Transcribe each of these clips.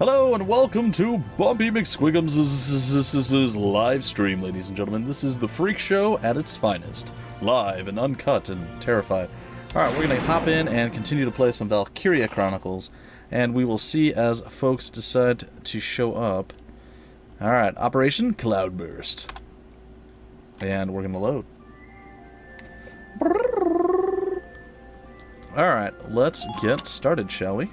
Hello and welcome to Bumpy McSquigum's live stream, ladies and gentlemen. This is the freak show at its finest. Live and uncut and terrified. Alright, we're going to hop in and continue to play some Valkyria Chronicles, and we will see as folks decide to show up. Alright, Operation Cloudburst. And we're going to load. Alright, let's get started, shall we?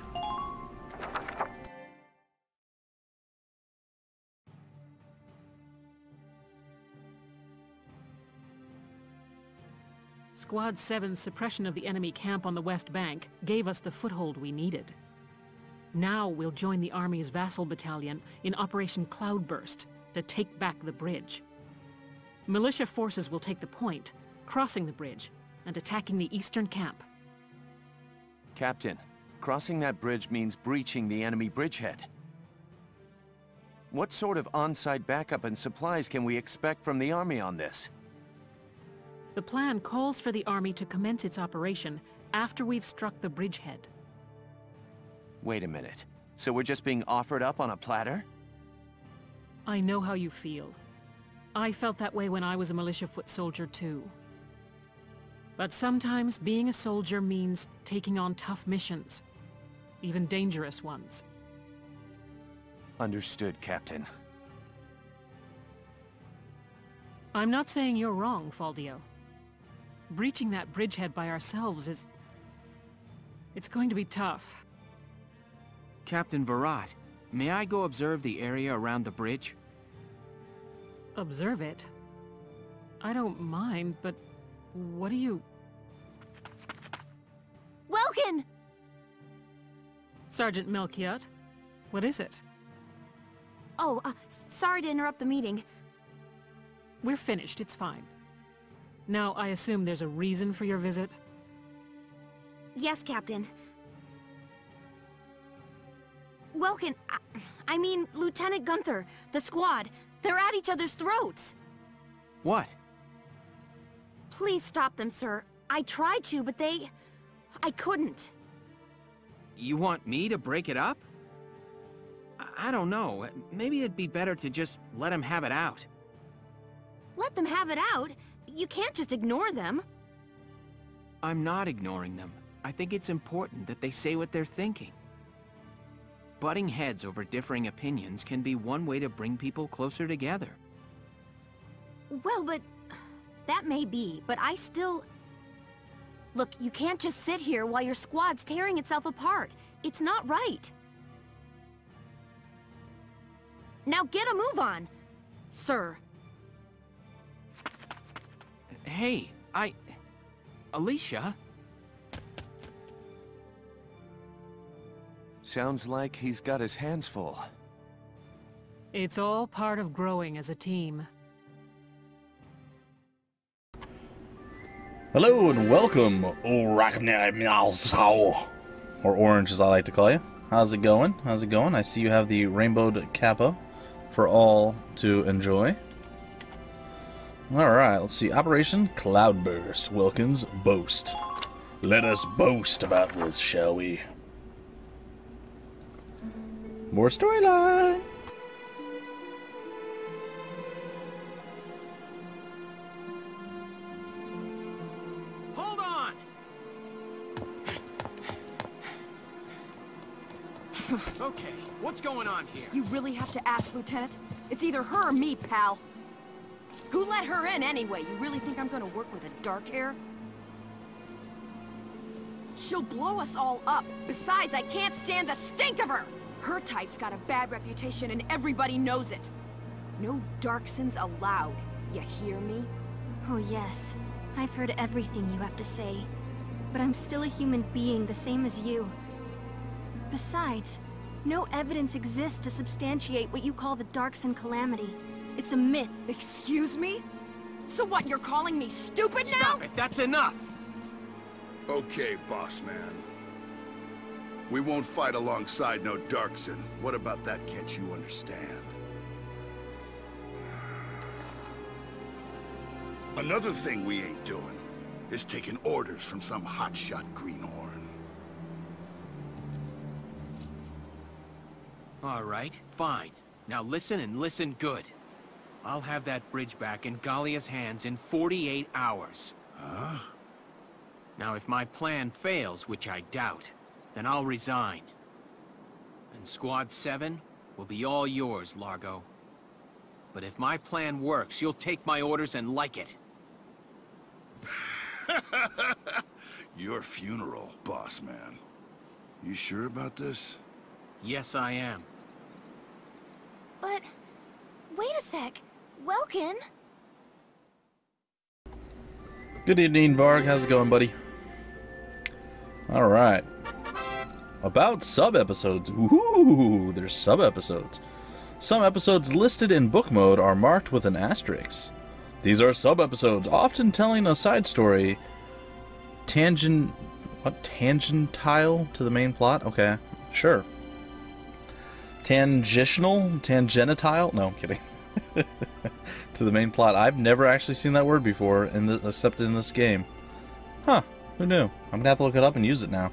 Squad 7's suppression of the enemy camp on the West Bank gave us the foothold we needed. Now we'll join the Army's vassal battalion in Operation Cloudburst to take back the bridge. Militia forces will take the point, crossing the bridge and attacking the eastern camp. Captain, crossing that bridge means breaching the enemy bridgehead. What sort of on-site backup and supplies can we expect from the Army on this? The plan calls for the Army to commence its operation after we've struck the bridgehead. Wait a minute. So we're just being offered up on a platter? I know how you feel. I felt that way when I was a militia foot soldier too. But sometimes being a soldier means taking on tough missions, even dangerous ones. Understood, Captain. I'm not saying you're wrong, Faldio. Breaching that bridgehead by ourselves is... it's going to be tough. Captain Virat, may I go observe the area around the bridge? Observe it? I don't mind, but what do you... Welkin! Sergeant Melchiot, what is it? Oh, sorry to interrupt the meeting. We're finished, it's fine. Now, I assume there's a reason for your visit? Yes, Captain. Welkin, I mean, Lieutenant Gunther, the squad, they're at each other's throats. What? Please stop them, sir. I tried to, but I couldn't. You want me to break it up? I don't know. Maybe it'd be better to just let him have it out. Let them have it out? You can't just ignore them. I'm not ignoring them. I think it's important that they say what they're thinking. Butting heads over differing opinions can be one way to bring people closer together. Well, but... that may be, but I still... Look, you can't just sit here while your squad's tearing itself apart. It's not right. Now get a move on, sir. Hey, Alicia? Sounds like he's got his hands full. It's all part of growing as a team. Hello and welcome, or Orange as I like to call you. How's it going? How's it going? I see you have the rainbowed kappa for all to enjoy. Alright, let's see. Operation Cloudburst. Wilkins, boast. Let us boast about this, shall we? More storyline! Hold on! Okay, what's going on here? You really have to ask, Lieutenant? It's either her or me, pal. Who let her in anyway? You really think I'm gonna work with a dark hair? She'll blow us all up. Besides, I can't stand the stink of her! Her type's got a bad reputation and everybody knows it. No Darksons allowed. You hear me? Oh yes, I've heard everything you have to say. But I'm still a human being the same as you. Besides, no evidence exists to substantiate what you call the Darkson calamity. It's a myth. Excuse me? So what, you're calling me stupid now? Stop it, that's enough! Okay, boss man. We won't fight alongside no Darkson. What about that can't you understand? Another thing we ain't doing is taking orders from some hotshot greenhorn. All right, fine. Now listen and listen good. I'll have that bridge back in Gallia's hands in 48 hours. Huh? Now if my plan fails, which I doubt, then I'll resign. And Squad 7 will be all yours, Largo. But if my plan works, you'll take my orders and like it. Your funeral, boss man. You sure about this? Yes, I am. But... wait a sec. Welkin? Good evening, Varg. How's it going, buddy? Alright. About sub-episodes. Ooh, there's sub-episodes. Some episodes listed in book mode are marked with an asterisk. These are sub-episodes, often telling a side story tangential to the main plot? Okay, sure. Tangential? No, I'm kidding. To the main plot. I've never actually seen that word before, except in this game. Huh, who knew? I'm gonna have to look it up and use it now.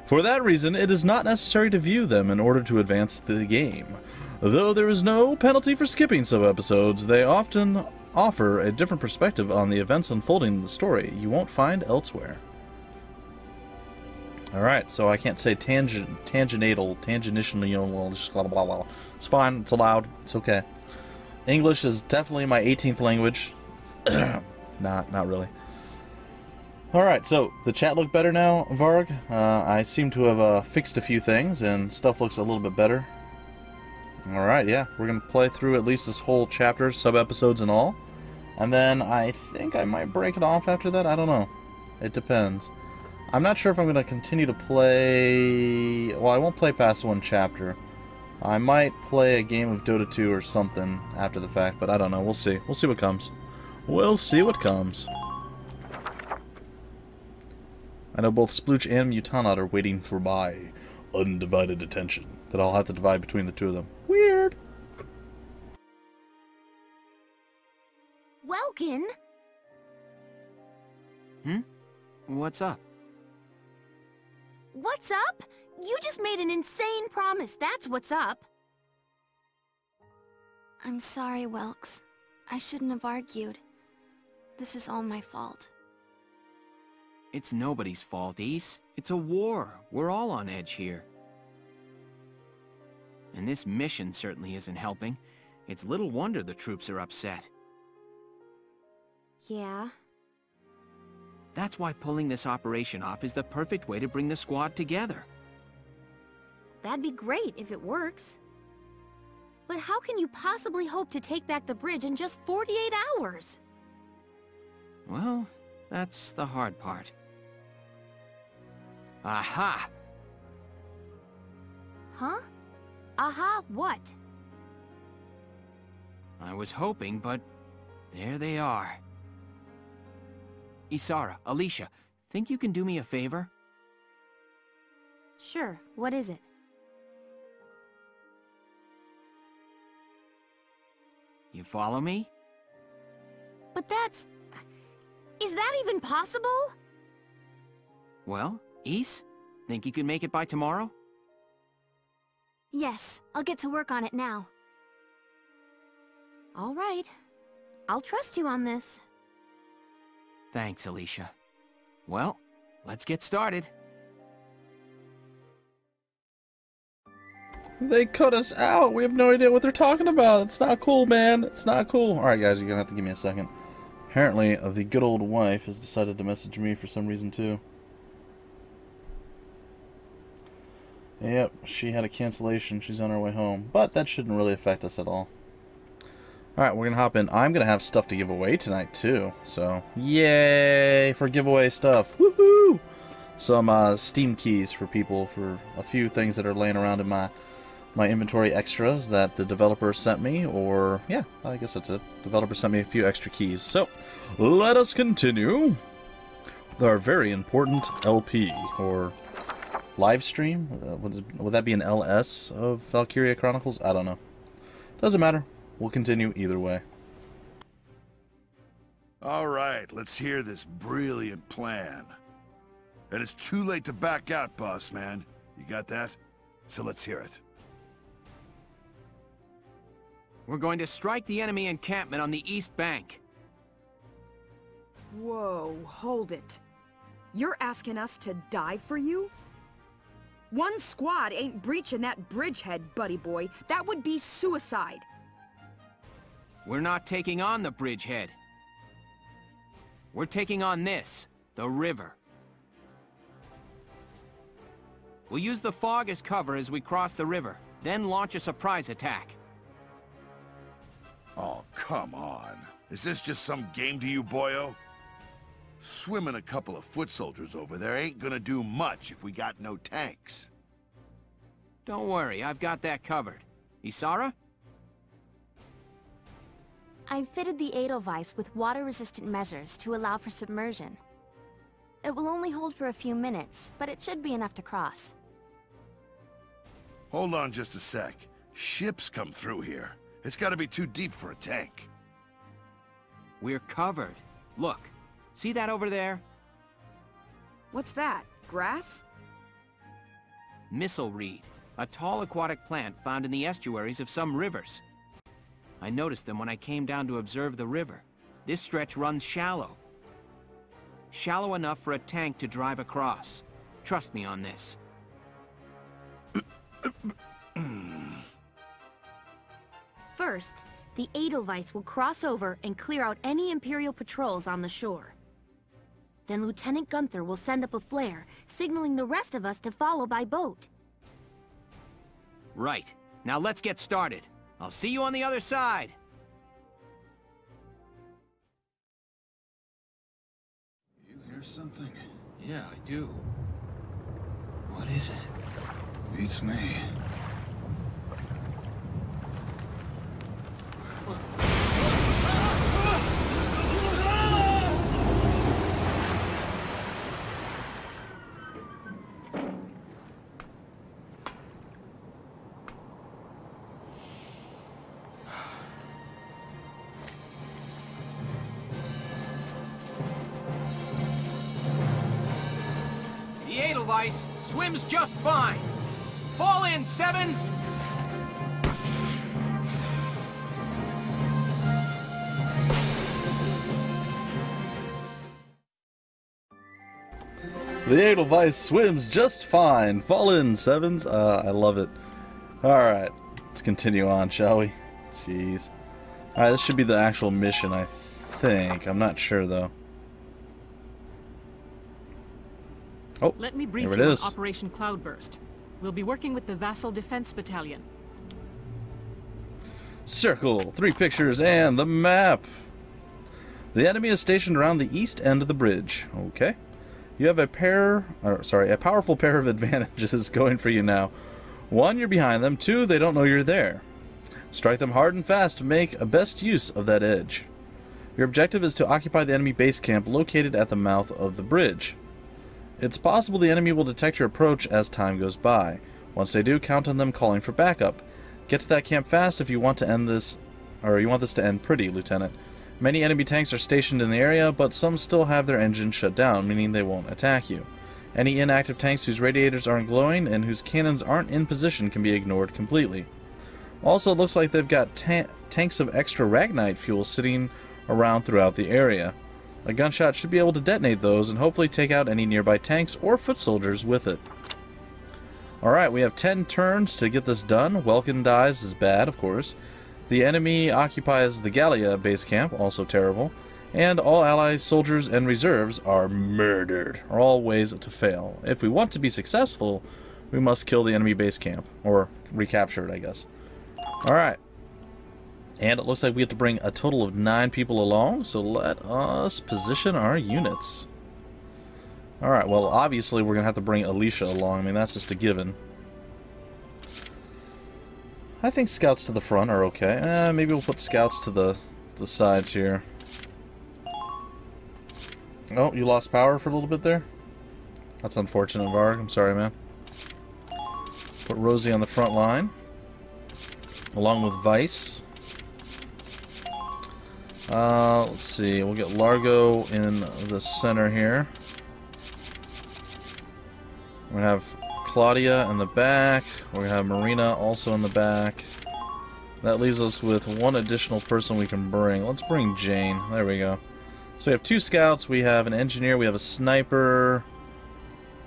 For that reason, it is not necessary to view them in order to advance the game. Though there is no penalty for skipping sub-episodes, they often offer a different perspective on the events unfolding in the story you won't find elsewhere. Alright, so I can't say tangential, blah, blah, blah. It's fine, it's allowed, it's okay. English is definitely my 18th language. Not really. Alright, so the chat look better now, Varg. I seem to have fixed a few things, and stuff looks a little bit better. Alright, yeah, we're going to play through at least this whole chapter, sub-episodes and all. And then I think I might break it off after that, I don't know. It depends. I'm not sure if I'm going to continue to play... Well, I won't play past one chapter. I might play a game of Dota 2 or something after the fact, but I don't know. We'll see. We'll see what comes. We'll see what comes. I know both Splooch and Mutanot are waiting for my undivided attention that I'll have to divide between the two of them. Weird. Welkin? What's up? What's up? You just made an insane promise, that's what's up. I'm sorry, Welks. I shouldn't have argued. This is all my fault. It's nobody's fault, Ys. It's a war. We're all on edge here. And this mission certainly isn't helping. It's little wonder the troops are upset. Yeah? That's why pulling this operation off is the perfect way to bring the squad together. That'd be great if it works. But how can you possibly hope to take back the bridge in just 48 hours? Well, that's the hard part. Aha! Huh? Aha, what? I was hoping, but there they are. Isara, Alicia, think you can do me a favor? Sure, what is it? You follow me? But that's... Is that even possible? Well, Ys, think you can make it by tomorrow? Yes, I'll get to work on it now. All right. I'll trust you on this. Thanks, Alicia. Well, let's get started. They cut us out. We have no idea what they're talking about. It's not cool, man. It's not cool. Alright, guys, you're going to have to give me a second. Apparently, the good old wife has decided to message me for some reason, too. Yep, she had a cancellation. She's on her way home. But that shouldn't really affect us at all. Alright, we're going to hop in. I'm going to have stuff to give away tonight, too. So, yay for giveaway stuff. Woohoo! Some Steam keys for people for a few things that are laying around in my inventory extras that the developer sent me. Or, yeah, I guess that's it. The developer sent me a few extra keys. So, let us continue with our very important LP, or live stream. Would that be an LS of Valkyria Chronicles? I don't know. Doesn't matter. We'll continue either way. All right, let's hear this brilliant plan. And it's too late to back out, boss man. You got that? So let's hear it. We're going to strike the enemy encampment on the east bank. Whoa, hold it. You're asking us to die for you? One squad ain't breaching that bridgehead, buddy boy. That would be suicide. We're not taking on the bridgehead. We're taking on this, the river. We'll use the fog as cover as we cross the river, then launch a surprise attack. Oh, come on. Is this just some game to you, boyo? Swimming a couple of foot soldiers over there ain't gonna do much if we got no tanks. Don't worry, I've got that covered. Isara? I've fitted the Edelweiss with water-resistant measures to allow for submersion. It will only hold for a few minutes, but it should be enough to cross. Hold on just a sec. Ships come through here. It's gotta be too deep for a tank. We're covered. Look, see that over there? What's that? Grass? Missile reed, a tall aquatic plant found in the estuaries of some rivers. I noticed them when I came down to observe the river. This stretch runs shallow. Shallow enough for a tank to drive across. Trust me on this. First, the Edelweiss will cross over and clear out any Imperial patrols on the shore. Then Lieutenant Gunther will send up a flare, signaling the rest of us to follow by boat. Right. Now let's get started. I'll see you on the other side. You hear something? Yeah, I do. What is it? Beats me. The Edelweiss swims just fine. Fall in, Sevens! The Edelweiss swims just fine. Fall in, Sevens. I love it. Alright, let's continue on, shall we? Jeez. Alright, this should be the actual mission, I think. I'm not sure, though. Oh, Let me brief there it you on is. Operation Cloudburst. We'll be working with the Vassal Defense Battalion. Circle, 3 pictures, and the map. The enemy is stationed around the east end of the bridge. Okay. You have a powerful pair of advantages going for you now. 1, you're behind them. 2, they don't know you're there. Strike them hard and fast to make a best use of that edge. Your objective is to occupy the enemy base camp located at the mouth of the bridge. It's possible the enemy will detect your approach as time goes by. Once they do, count on them calling for backup. Get to that camp fast if you want to end this, or you want this to end pretty, Lieutenant. Many enemy tanks are stationed in the area, but some still have their engines shut down, meaning they won't attack you. Any inactive tanks whose radiators aren't glowing and whose cannons aren't in position can be ignored completely. Also, it looks like they've got tanks of extra Ragnite fuel sitting around throughout the area. A gunshot should be able to detonate those and hopefully take out any nearby tanks or foot soldiers with it. Alright, we have 10 turns to get this done. Welkin dies is bad, of course. The enemy occupies the Gallia base camp, also terrible. And all allied soldiers and reserves are murdered. Are all ways to fail. If we want to be successful, we must kill the enemy base camp. Or recapture it, I guess. Alright. And it looks like we have to bring a total of 9 people along, so let us position our units. Alright, well, obviously we're going to have to bring Alicia along. I mean, that's just a given. I think scouts to the front are okay. Maybe we'll put scouts to the sides here. Oh, you lost power for a little bit there? That's unfortunate, Varg. I'm sorry, man. Put Rosie on the front line, along with Vice. Let's see. We'll get Largo in the center here. We're going to have Claudia in the back. We're going to have Marina also in the back. That leaves us with one additional person we can bring. Let's bring Jane. There we go. So we have 2 scouts, we have an engineer, we have a sniper,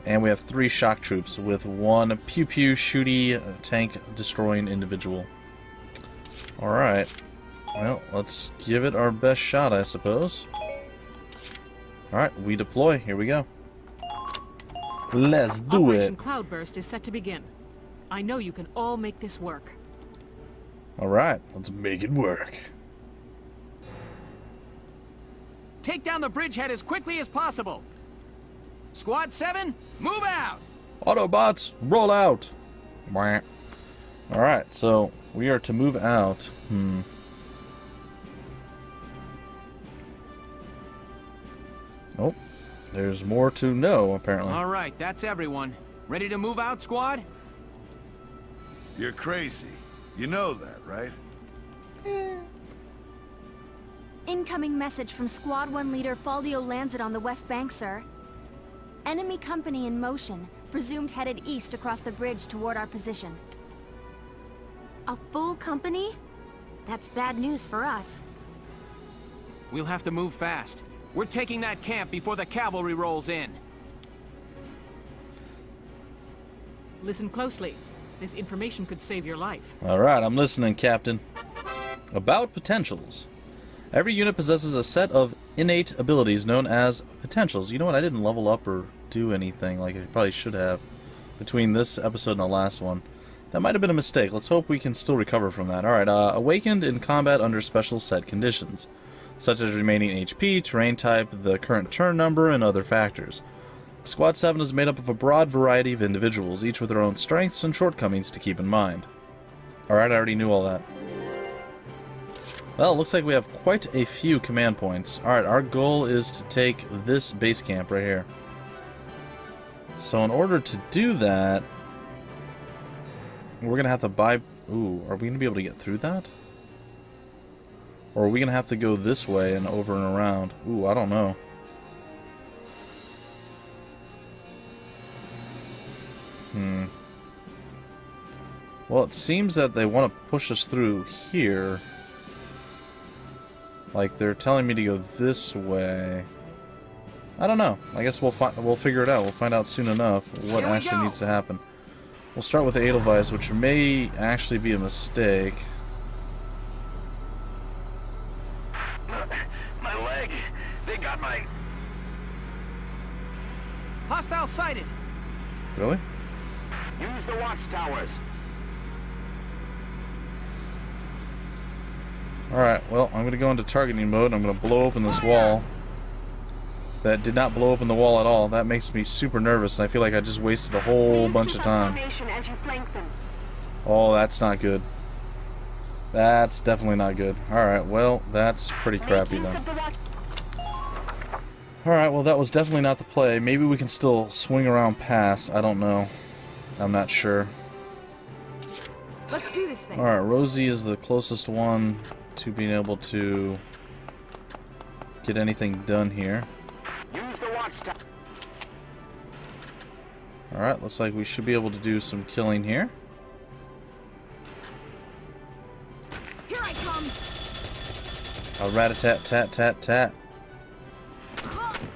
and we have 3 shock troops with 1 pew-pew shooty tank destroying individual. Alright. Well, let's give it our best shot, I suppose. Alright, we deploy. Here we go. Let's do it. Operation Cloudburst is set to begin. I know you can all make this work. Alright, let's make it work. Take down the bridgehead as quickly as possible. Squad 7, move out! Autobots, roll out! Alright, so we are to move out. Nope. There's more to know, apparently. Alright, that's everyone. Ready to move out, squad? You're crazy. You know that, right? Incoming message from Squad 1 leader Faldio Lancet on the West Bank, sir. Enemy company in motion, presumed headed east across the bridge toward our position. A full company? That's bad news for us. We'll have to move fast. We're taking that camp before the cavalry rolls in. Listen closely. This information could save your life. Alright, I'm listening, Captain. About potentials. Every unit possesses a set of innate abilities known as potentials. You know what? I didn't level up or do anything like I probably should have between this episode and the last one. That might have been a mistake. Let's hope we can still recover from that. Alright, awakened in combat under special set conditions, such as remaining HP, terrain type, the current turn number, and other factors. Squad 7 is made up of a broad variety of individuals, each with their own strengths and shortcomings to keep in mind. Alright, I already knew all that. Well, it looks like we have quite a few command points. Alright, our goal is to take this base camp right here. So in order to do that, we're going to have to buy... Ooh, are we going to be able to get through that? Or are we going to have to go this way and over and around? Ooh, I don't know. Well, it seems that they want to push us through here. Like, they're telling me to go this way. I don't know. I guess we'll figure it out. We'll find out soon enough what actually needs to happen. We'll start with the Edelweiss, which may actually be a mistake. My leg! They got my... Hostile sighted! Really? Use the watchtowers! Alright, well, I'm going to go into targeting mode. I'm going to blow open this wall. That did not blow open the wall at all. That makes me super nervous, and I feel like I just wasted a whole bunch of time. Oh, that's not good. That's definitely not good. Alright, well, that's pretty crappy then. Alright, well, that was definitely not the play. Maybe we can still swing around past. I don't know. I'm not sure. Let's do this thing. Alright, Rosie is the closest one to being able to get anything done here. Alright, looks like we should be able to do some killing here. Here I come. A rat-a-tat-tat-tat-tat.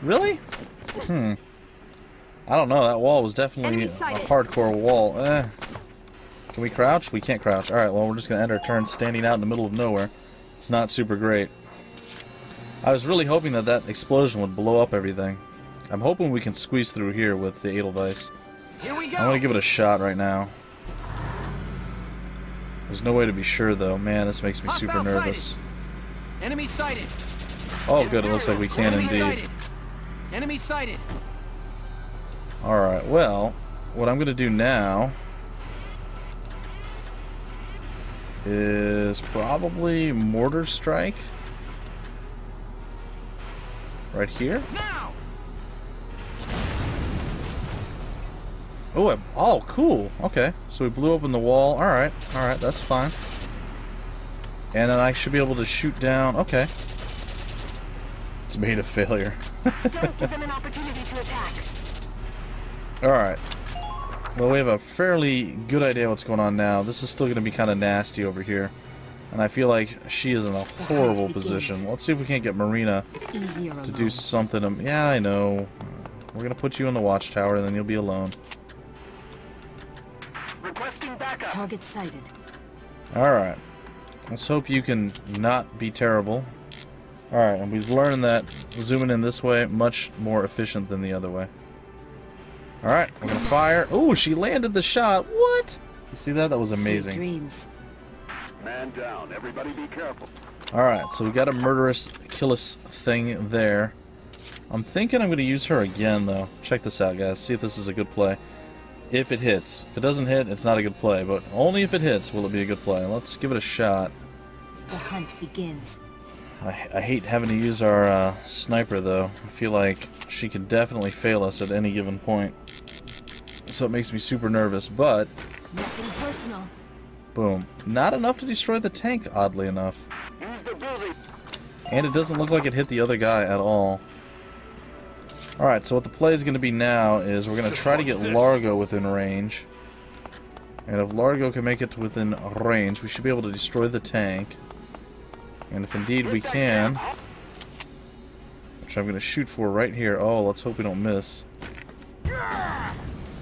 Really? I don't know, that wall was definitely a hardcore wall. Can we crouch? We can't crouch. Alright, well, we're just going to end our turn standing out in the middle of nowhere. It's not super great. I was really hoping that that explosion would blow up everything. I'm hoping we can squeeze through here with the Edelweiss. Here we go. I'm going to give it a shot right now. There's no way to be sure, though. Man, this makes me super nervous. Enemy sighted. Oh, good. It looks like we can indeed. Enemy sighted. Alright, well, what I'm going to do now is probably mortar strike right here. Now. Oh, cool. Okay, so we blew open the wall. Alright, that's fine. And then I should be able to shoot down. Okay. It's made a failure. Don't give them an opportunity to attack. Alright. Well, we have a fairly good idea what's going on now. This is still going to be kind of nasty over here. And I feel like she is in a horrible position. Let's see if we can't get Marina to do something. Yeah, I know. We're gonna put you in the watchtower, and then you'll be alone. Requesting backup. Target sighted. Alright. Let's hope you can not be terrible. Alright, and we've learned that zooming in this way much more efficient than the other way. Alright, we're gonna fire. Oh, she landed the shot. What? You see that? That was amazing. Sweet dreams. Man down. Everybody be careful. Alright, so we got a murderous killis thing there. I'm thinking I'm gonna use her again though. Check this out, guys. See if this is a good play. If it hits. If it doesn't hit, it's not a good play, but only if it hits will it be a good play. Let's give it a shot. The hunt begins. I hate having to use our sniper, though. I feel like she could definitely fail us at any given point. So it makes me super nervous, but... Nothing personal. Boom. Not enough to destroy the tank, oddly enough. Use the building. And it doesn't look like it hit the other guy at all. Alright, so what the play is going to be now is we're going to try to get Largo within range. And if Largo can make it to within range, we should be able to destroy the tank. And if indeed we can, which I'm going to shoot for right here. Oh, let's hope we don't miss.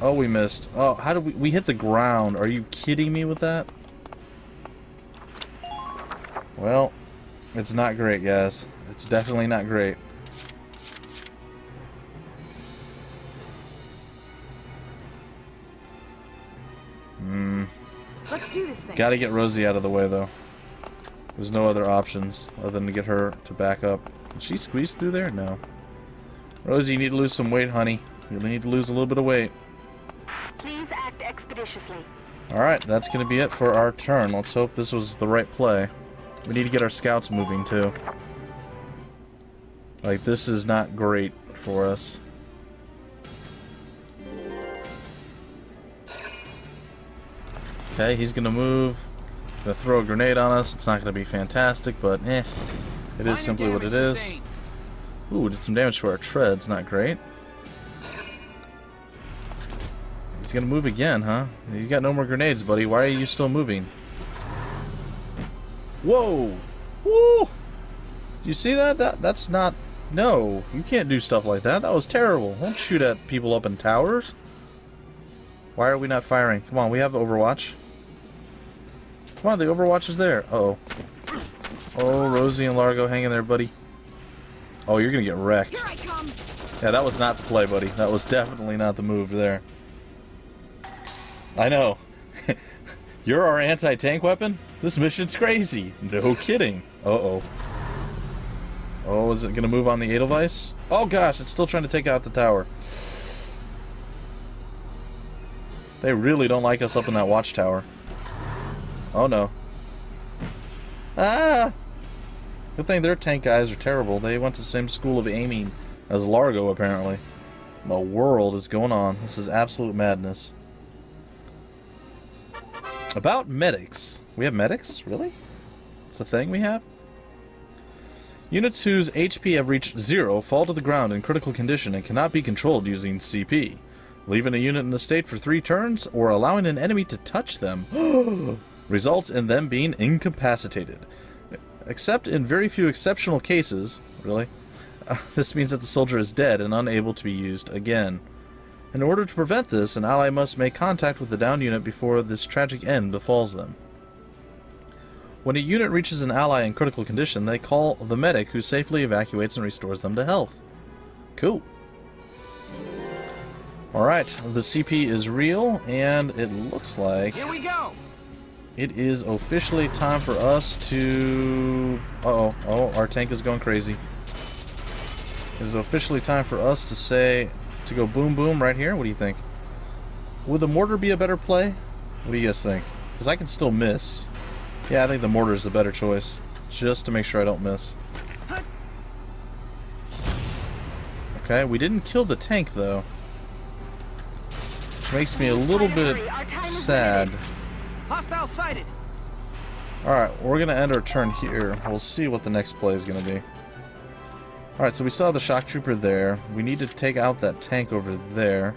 Oh, we missed. Oh, how did we hit the ground? Are you kidding me with that? Well, it's not great, guys. It's definitely not great. Let's do this thing. Gotta get Rosie out of the way, though. There's no other options other than to get her to back up. Did she squeeze through there? No. Rosie, you need to lose some weight, honey. You need to lose a little bit of weight. Please act expeditiously. Alright, that's gonna be it for our turn. Let's hope this was the right play. We need to get our scouts moving, too. Like, this is not great for us. Okay, he's gonna move. Gonna throw a grenade on us. It's not gonna be fantastic, but it is simply what it is. Ooh, did some damage to our treads. Not great. He's gonna move again, huh? You got no more grenades, buddy. Why are you still moving? Whoa! Woo! You see that? That's not... No, you can't do stuff like that. That was terrible. Don't shoot at people up in towers. Why are we not firing? Come on, we have Overwatch. Come on, the Overwatch is there. Uh-oh. Oh, Rosie and Largo, hang in there, buddy. Oh, you're gonna get wrecked. Here I come. Yeah, that was not the play, buddy. That was definitely not the move there. I know. You're our anti-tank weapon? This mission's crazy. No kidding. Uh-oh. Oh, is it gonna move on the Edelweiss? Oh gosh, it's still trying to take out the tower. They really don't like us up in that watchtower. Oh no. Ah! Good thing their tank guys are terrible. They went to the same school of aiming as Largo, apparently. The world is going on. This is absolute madness. About medics. We have medics? Really? It's a thing we have? Units whose HP have reached 0 fall to the ground in critical condition and cannot be controlled using CP. Leaving a unit in the state for 3 turns, or allowing an enemy to touch them, results in them being incapacitated. Except in very few exceptional cases, really, this means that the soldier is dead and unable to be used again. In order to prevent this, an ally must make contact with the downed unit before this tragic end befalls them. When a unit reaches an ally in critical condition, they call the medic, who safely evacuates and restores them to health. Cool. Alright, the CP is real, and it looks like... Here we go! It is officially time for us to... Uh-oh. Oh, our tank is going crazy. It is officially time for us to say... To go boom boom right here? What do you think? Would the mortar be a better play? What do you guys think? Because I can still miss. Yeah, I think the mortar is the better choice. Just to make sure I don't miss. Okay, we didn't kill the tank, though. Which makes me a little bit sad. Hostile sighted. Alright, we're going to end our turn here. We'll see what the next play is going to be. Alright, so we still have the shock trooper there. We need to take out that tank over there.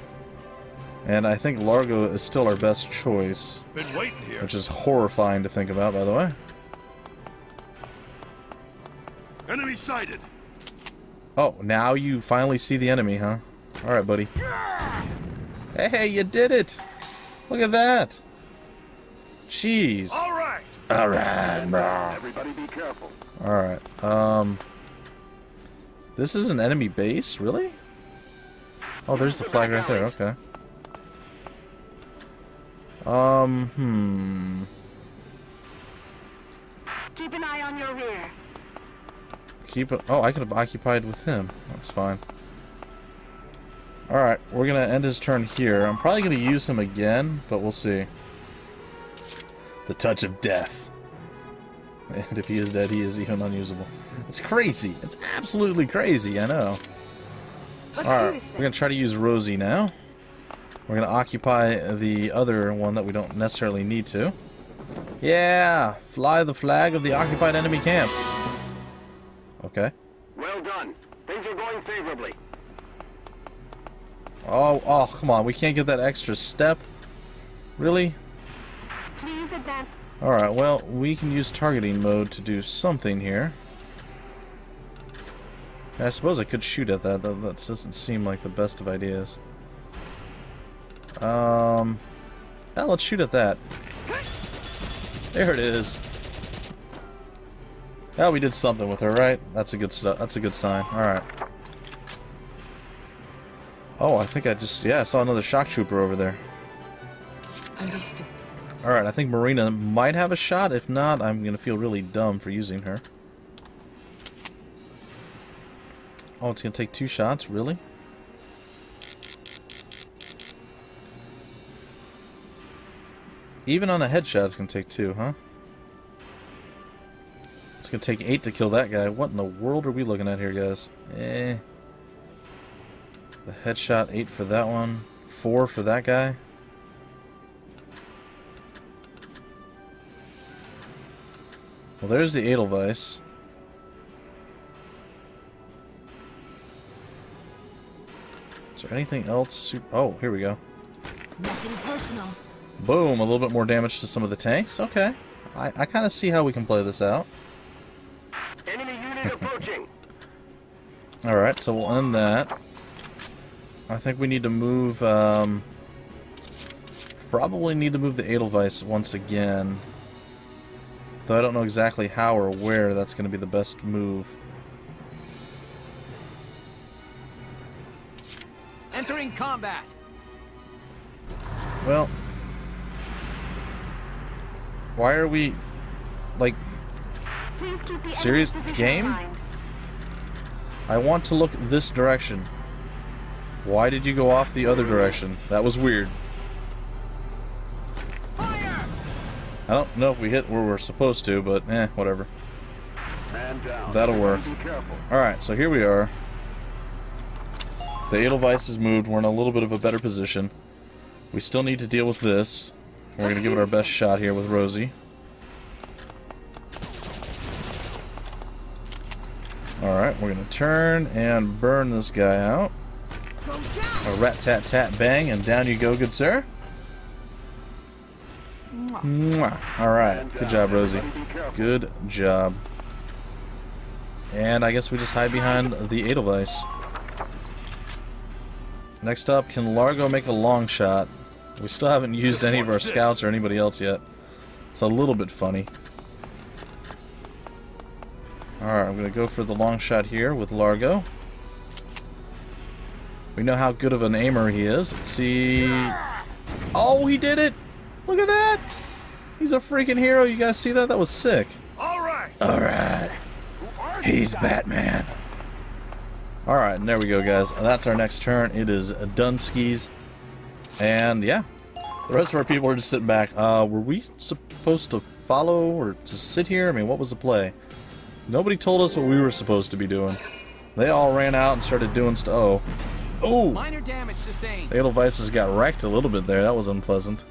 And I think Largo is still our best choice. Been waiting here. Which is horrifying to think about, by the way. Enemy sighted. Oh, now you finally see the enemy, huh? Alright, buddy. Hey, you did it! Look at that! Jeez. Alright! Alright, bro. Everybody be careful. Alright, this is an enemy base? Really? Oh, there's the flag right there, okay. Keep an eye on your rear. Keep it. Oh, I could have occupied with him. That's fine. Alright, we're gonna end his turn here. I'm probably gonna use him again, but we'll see. The touch of death. And if he is dead, he is even unusable. It's crazy. It's absolutely crazy, I know. Alright, we're gonna try to use Rosie now. We're gonna occupy the other one that we don't necessarily need to. Yeah! Fly the flag of the occupied enemy camp. Okay. Well done. Things are going favorably. Oh, come on. We can't get that extra step. Really? Please advance. Alright, well, we can use targeting mode to do something here. I suppose I could shoot at that. That doesn't seem like the best of ideas. Yeah, let's shoot at that. There it is. Oh, we did something with her, right? That's a good stuff. That's a good sign. Alright. Oh, I think I saw another shock trooper over there. Understood. Alright, I think Marina might have a shot. If not, I'm gonna feel really dumb for using her. Oh, it's gonna take 2 shots? Really? Even on a headshot, it's gonna take 2, huh? It's gonna take 8 to kill that guy. What in the world are we looking at here, guys? The headshot, 8 for that one. 4 for that guy. Well, there's the Edelweiss. Is there anything else? Oh, here we go. Nothing personal. Boom, a little bit more damage to some of the tanks. Okay. I kind of see how we can play this out. Enemy unit approaching. Alright, so we'll end that. I think we need to move, probably need to move the Edelweiss once again. Though I don't know exactly how or where that's going to be the best move. Entering combat. Well, why are we, like, Please keep the serious enemy's position in game? mind. I want to look this direction. Why did you go off the other direction? That was weird. Fire! I don't know if we hit where we're supposed to, but whatever. Man down. That'll work. Be careful. Alright, so here we are. The Edelweiss has moved. We're in a little bit of a better position. We still need to deal with this. We're going to give it our best shot here with Rosie. Alright, we're going to turn and burn this guy out. A rat-tat-tat-bang, and down you go, good sir. Mwah. Alright, good job, Rosie. Good job. And I guess we just hide behind the Edelweiss. Next up, can Largo make a long shot? We still haven't used any of our scouts or anybody else yet. It's a little bit funny. Alright, I'm going to go for the long shot here with Largo. We know how good of an aimer he is. Let's see... Oh, he did it! Look at that! He's a freaking hero. You guys see that? That was sick. Alright! Alright. He's Batman. Alright, and there we go, guys. That's our next turn. It is Dunskies. And, yeah. The rest of our people are just sitting back. Were we supposed to follow or to sit here? I mean, what was the play? Nobody told us what we were supposed to be doing. They all ran out and started doing stuff. Oh! Minor damage sustained. The Edelweiss has got wrecked a little bit there. That was unpleasant.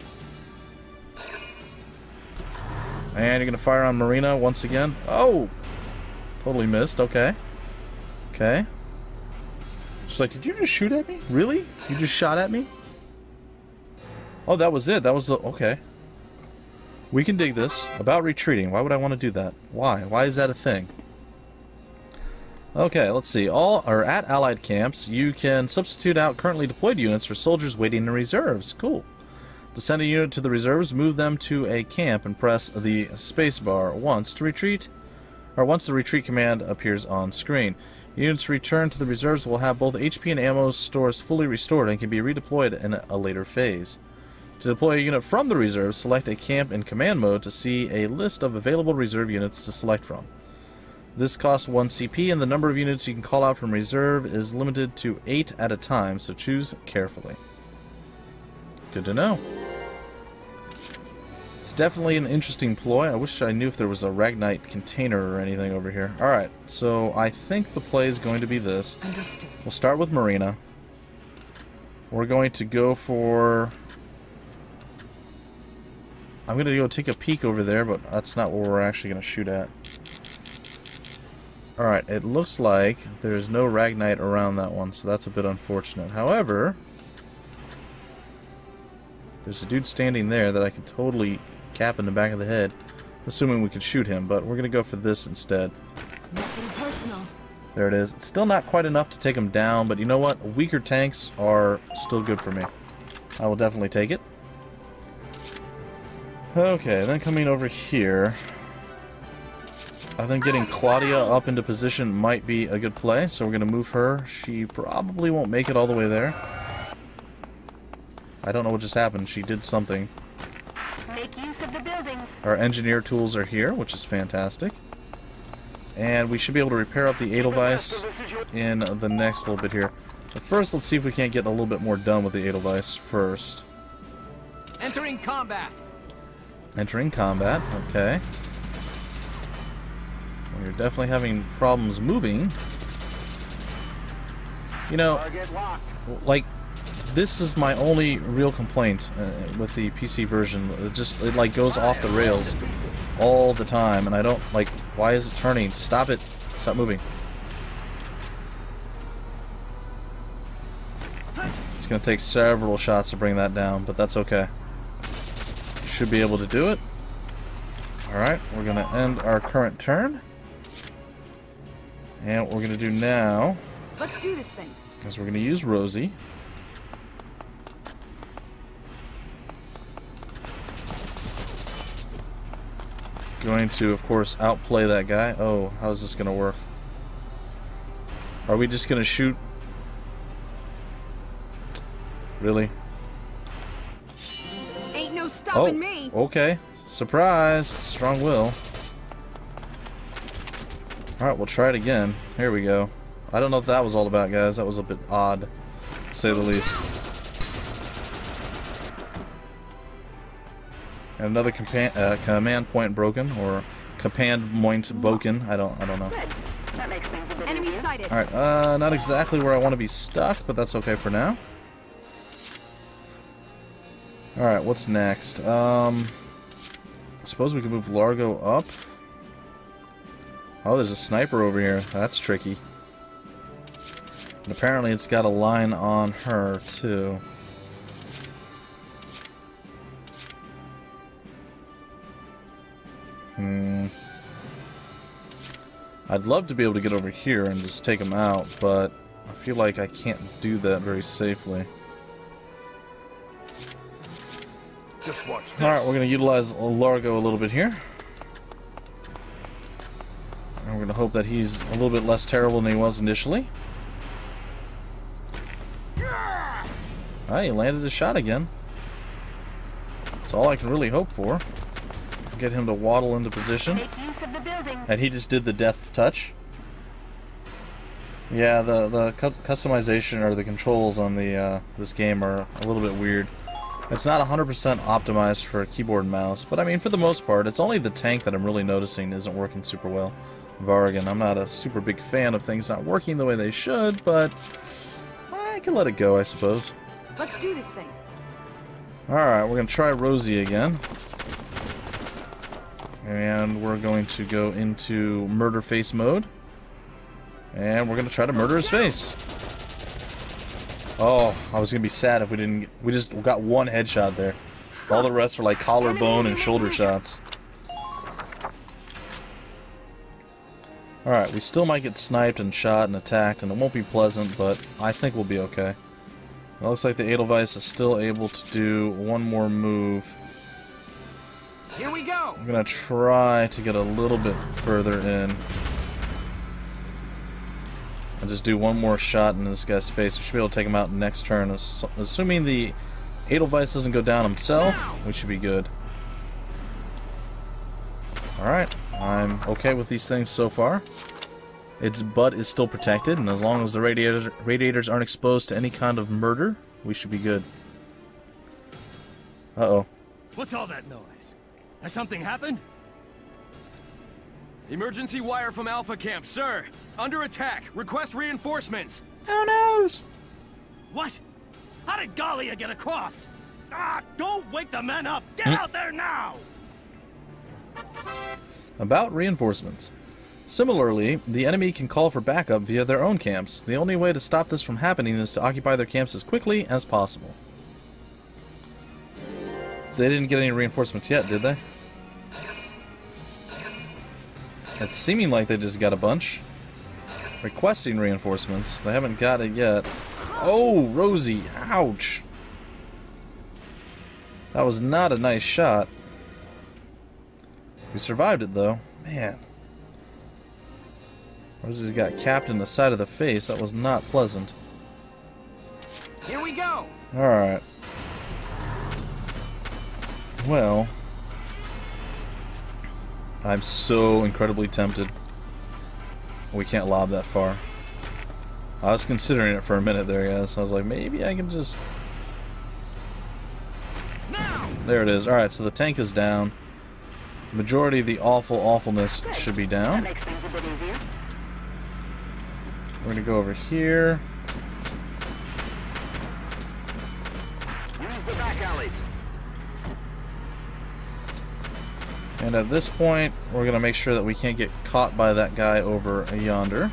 And you're going to fire on Marina once again. Oh! Totally missed. Okay. Okay. She's like, did you just shoot at me? Really? You just shot at me? Oh, that was it. That was the... Okay. We can dig this. About retreating. Why would I want to do that? Why? Why is that a thing? Okay, let's see. At Allied camps, you can substitute out currently deployed units for soldiers waiting in reserves. Cool. To send a unit to the reserves, move them to a camp and press the spacebar once to retreat, or once the retreat command appears on screen. Units returned to the reserves will have both HP and ammo stores fully restored and can be redeployed in a later phase. To deploy a unit from the reserves, select a camp in command mode to see a list of available reserve units to select from. This costs 1 CP, and the number of units you can call out from reserve is limited to 8 at a time, so choose carefully. Good to know. It's definitely an interesting ploy. I wish I knew if there was a Ragnite container or anything over here. Alright, so I think the play is going to be this. Understood. We'll start with Marina. We're going to go for... I'm going to go take a peek over there, but that's not what we're actually going to shoot at. Alright, it looks like there's no Ragnite around that one, so that's a bit unfortunate. However, there's a dude standing there that I can totally cap in the back of the head, assuming we can shoot him, but we're going to go for this instead. Nothing personal. There it is. It's still not quite enough to take him down, but you know what? Weaker tanks are still good for me. I will definitely take it. Okay, then coming over here, I think getting Claudia up into position might be a good play, so we're going to move her. She probably won't make it all the way there. I don't know what just happened. She did something. Make use of the buildings. Our engineer tools are here, which is fantastic. And we should be able to repair up the Edelweiss in the next little bit here. But first, let's see if we can't get a little bit more done with the Edelweiss first. Entering combat. Entering combat, okay. Well, you're definitely having problems moving. You know, like, this is my only real complaint with the PC version. It like goes off the rails all the time, and I don't like. Why is it turning? Stop it! Stop moving. It's gonna take several shots to bring that down, but that's okay. Should be able to do it. All right, we're gonna end our current turn, and what we're gonna do now. Let's do this thing. Is we're gonna use Rosie. Going to, of course, outplay that guy. Oh, how's this gonna work? Are we just gonna shoot? Really? Ain't no stopping me. Okay. Surprise! Strong will. Alright, we'll try it again. Here we go. I don't know what that was all about, guys. That was a bit odd, to say the least. And another command point broken, or command point broken. I don't know. That makes things a bit Enemy easier. sighted. Alright, not exactly where I want to be stuck, but that's okay for now. Alright, what's next? I suppose we can move Largo up. Oh, there's a sniper over here. That's tricky. And apparently it's got a line on her, too. I'd love to be able to get over here and just take him out, but I feel like I can't do that very safely. Just watch this. Alright, we're going to utilize Largo a little bit here. And we're going to hope that he's a little bit less terrible than he was initially. Ah, he landed a shot again. That's all I can really hope for. Get him to waddle into position. Make use of the buildings. And he just did the death touch. Yeah, the customization or the controls on the this game are a little bit weird. It's not 100% optimized for a keyboard and mouse, but I mean, for the most part, it's only the tank that I'm really noticing isn't working super well. Vargan, I'm not a super big fan of things not working the way they should, but I can let it go, I suppose. Let's do this thing. Alright, we're going to try Rosie again. And we're going to go into murder face mode. And we're going to try to murder his face. Oh, I was going to be sad if we didn't... We just got one headshot there. All the rest were like collarbone and shoulder shots. Alright, we still might get sniped and shot and attacked, and it won't be pleasant, but I think we'll be okay. It looks like the Edelweiss is still able to do one more move. Here we go! I'm gonna try to get a little bit further in. And just do one more shot in this guy's face. We should be able to take him out next turn. Assuming the Edelweiss doesn't go down himself, we should be good. Alright, I'm okay with these things so far. Its butt is still protected, and as long as the radiators aren't exposed to any kind of murder, we should be good. Uh-oh. What's all that noise? Has something happened? Emergency wire from Alpha Camp, sir! Under attack! Request reinforcements! Oh no! What? How did Gallia get across? Ah, don't wake the men up! Get out there now! About reinforcements. Similarly, the enemy can call for backup via their own camps. The only way to stop this from happening is to occupy their camps as quickly as possible. They didn't get any reinforcements yet, did they? It's seeming like they just got a bunch. Requesting reinforcements. They haven't got it yet. Oh, Rosie! Ouch! That was not a nice shot. We survived it, though. Man. Rosie's got capped in the side of the face. That was not pleasant. Here we go! Alright. Well, I'm so incredibly tempted. We can't lob that far. I was considering it for a minute there, guys. I was like, maybe I can just... Now! There it is. Alright, so the tank is down. Majority of the awfulness should be down. That makes things a bit easier. We're gonna go over here. Use the back alleys. And at this point, we're gonna make sure that we can't get caught by that guy over yonder.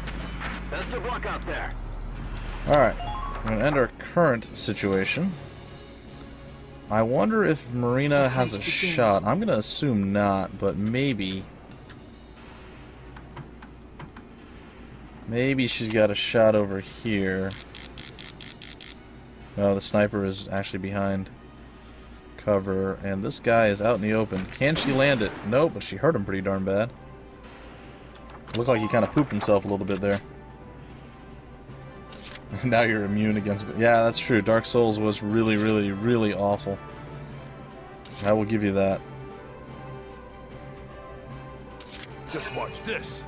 That's the block out there. Alright, we're gonna end our current situation. I wonder if Marina has a shot. I'm gonna assume not, but maybe. Maybe she's got a shot over here. No, the sniper is actually behind cover, and this guy is out in the open. Can she land it? Nope, but she hurt him pretty darn bad. Looked like he kind of pooped himself a little bit there. Now you're immune against... Yeah, that's true. Dark Souls was really, really, really awful. I will give you that. Just watch this.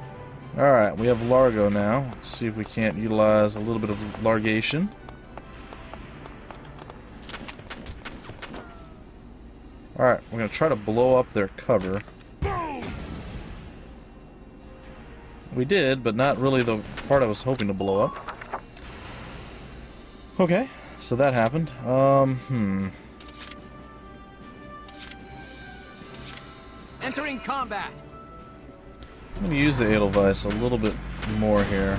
Alright, we have Largo now. Let's see if we can't utilize a little bit of largation. Alright, we're going to try to blow up their cover. We did, but not really the part I was hoping to blow up. Okay, so that happened. Entering combat! I'm going to use the Edelweiss a little bit more here.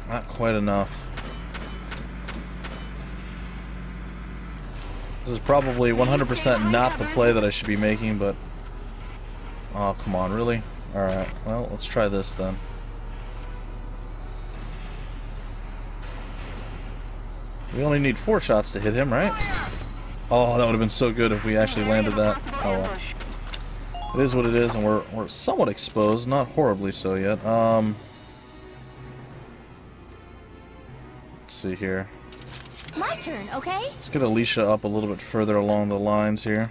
Not quite enough. This is probably 100% not the play that I should be making, but... Oh, come on, really? Alright, well, let's try this then. We only need 4 shots to hit him, right? Oh, that would have been so good if we actually landed that. Oh well. It is what it is, and we're somewhat exposed, not horribly so yet. Let's see here. My turn, okay? Let's get Alicia up a little bit further along the lines here.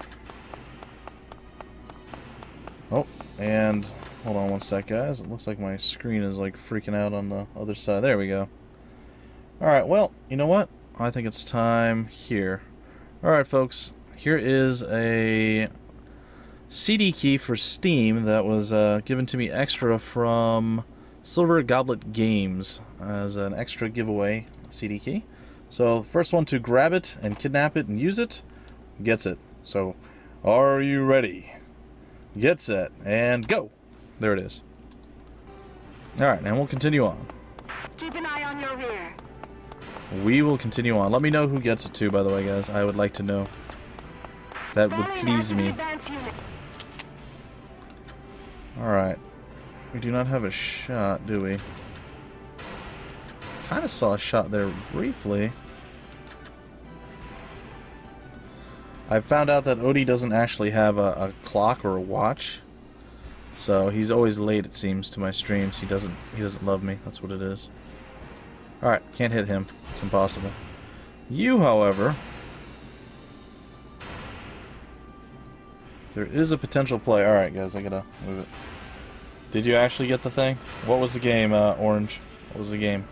Oh, and hold on one sec, guys. It looks like my screen is like freaking out on the other side. There we go. Alright, well, you know what? I think it's time here. Alright, folks. Here is a CD key for Steam that was given to me extra from Silver Goblet Games as an extra giveaway CD key. So, first one to grab it and kidnap it and use it gets it. So, are you ready? Get set and go! There it is. Alright, and we'll continue on. Keep an eye on your rear. We will continue on. Let me know who gets it too, by the way, guys. I would like to know. That would please me. Alright. We do not have a shot, do we? Kind of saw a shot there briefly. I found out that Odie doesn't actually have a clock or a watch. So he's always late, it seems, to my streams. He doesn't love me. That's what it is. Alright, can't hit him. It's impossible. You, however, there is a potential play. Alright, guys, I gotta move it. Did you actually get the thing? What was the game, Orange? What was the game?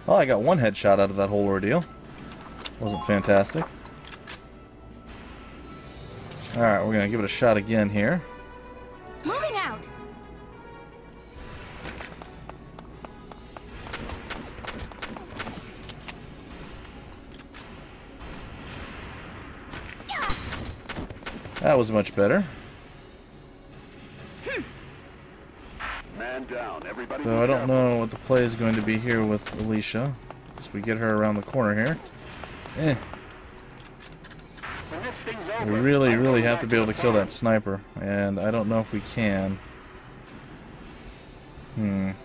Well, I got one headshot out of that whole ordeal. Wasn't fantastic. Alright, we're gonna give it a shot again here. Moving out. That was much better. Man down, everybody. So I don't know what the play is going to be here with Alicia. As we get her around the corner here. We really have to be able to kill that sniper, and I don't know if we can. Use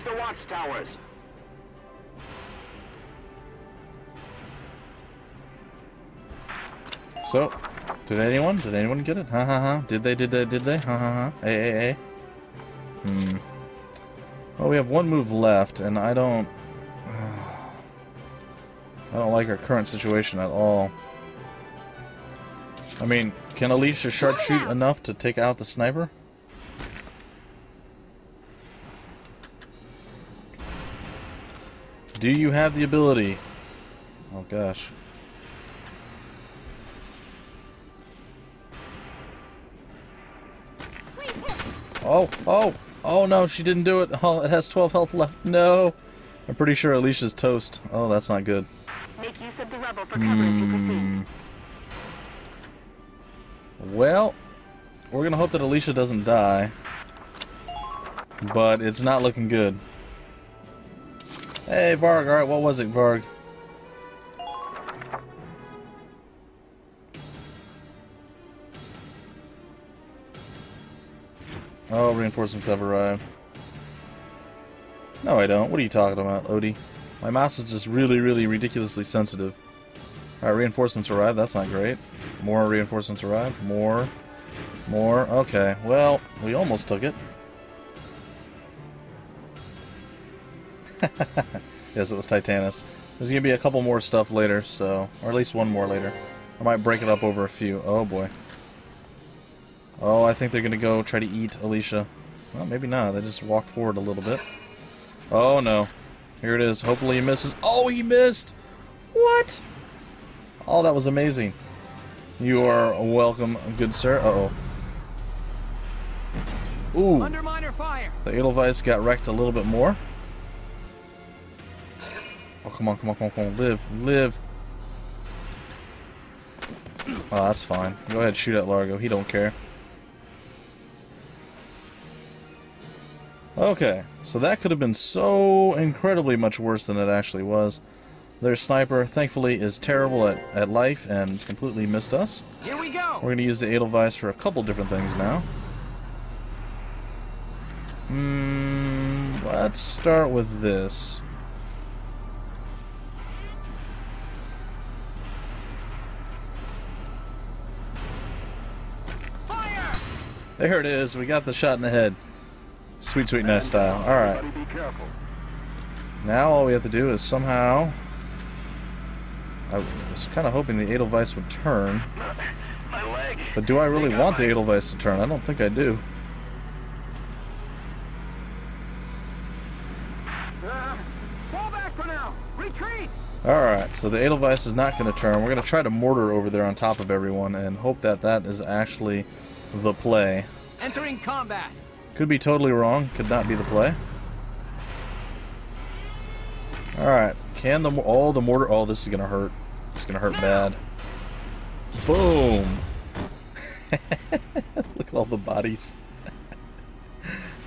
the watchtowers. So, did anyone get it? Ha ha ha. Did they? Ha ha ha. Hey. Well, we have one move left, and I don't like our current situation at all. I mean, can Alicia sharpshoot enough to take out the sniper? Do you have the ability? Oh gosh. Oh no, she didn't do it. Oh, it has 12 health left. No. I'm pretty sure Alicia's toast. Oh, that's not good. Make use of the rubble for cover as you proceed. Well, we're gonna hope that Alicia doesn't die. But it's not looking good. Hey, Varg. Alright, what was it, Varg? Oh, reinforcements have arrived. No, I don't. What are you talking about, Odie? My mouse is just really ridiculously sensitive. Alright, reinforcements arrived. That's not great. More reinforcements arrived. More. Okay, well, we almost took it. Yes, it was Titanus. There's gonna be a couple more stuff later, so... Or at least one more later. I might break it up over a few. Oh, boy. Oh, I think they're gonna go try to eat Alicia. Well, maybe not. They just walked forward a little bit. Oh, no. Here it is. Hopefully he misses. Oh, he missed! What? Oh, that was amazing. You are welcome, good sir. Uh-oh. Ooh. Under miner fire. The Edelweiss got wrecked a little bit more. Oh, come on. Live. Oh, that's fine. Go ahead, shoot at Largo. He don't care. Okay, so that could have been so incredibly much worse than it actually was. Their sniper, thankfully, is terrible at life and completely missed us. Here we go. We're going to use the Edelweiss for a couple different things now. Let's start with this. Fire! There it is. We got the shot in the head. Sweet nice style. Alright. Now all we have to do is somehow... I was kind of hoping the Edelweiss would turn. But do I really want the Edelweiss to turn? I don't think I do. Fall back for now. Retreat. Alright, so the Edelweiss is not going to turn. We're going to try to mortar over there on top of everyone and hope that that is actually the play. Entering combat. Could be totally wrong. Could not be the play. Alright. Can the... Oh, the mortar... Oh, this is going to hurt. It's going to hurt bad. Boom! Look at all the bodies.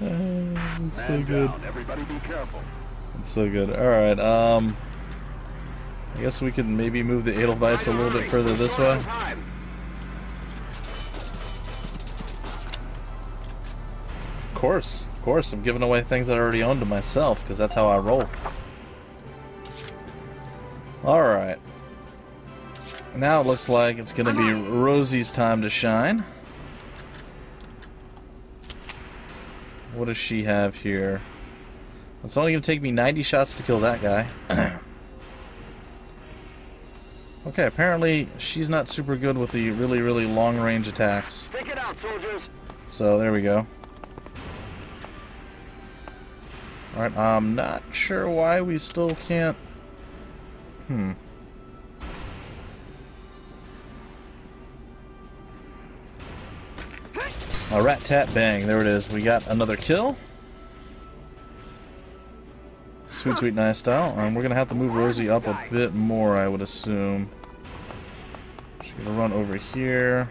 It's so good. Everybody be careful. It's so good. Alright, I guess we could maybe move the Edelweiss a little bit further this way. Of course, I'm giving away things that I already own to myself, because that's how I roll. Alright. Now it looks like it's going to be Rosie's time to shine. What does she have here? It's only going to take me 90 shots to kill that guy. Okay, apparently she's not super good with the really, really long-range attacks. Take it out, soldiers. So, there we go. Alright, I'm not sure why we still can't... A rat-tat-bang, there it is. We got another kill. Sweet, sweet, nice style. We're going to have to move Rosie up a bit more, I would assume. She's going to run over here.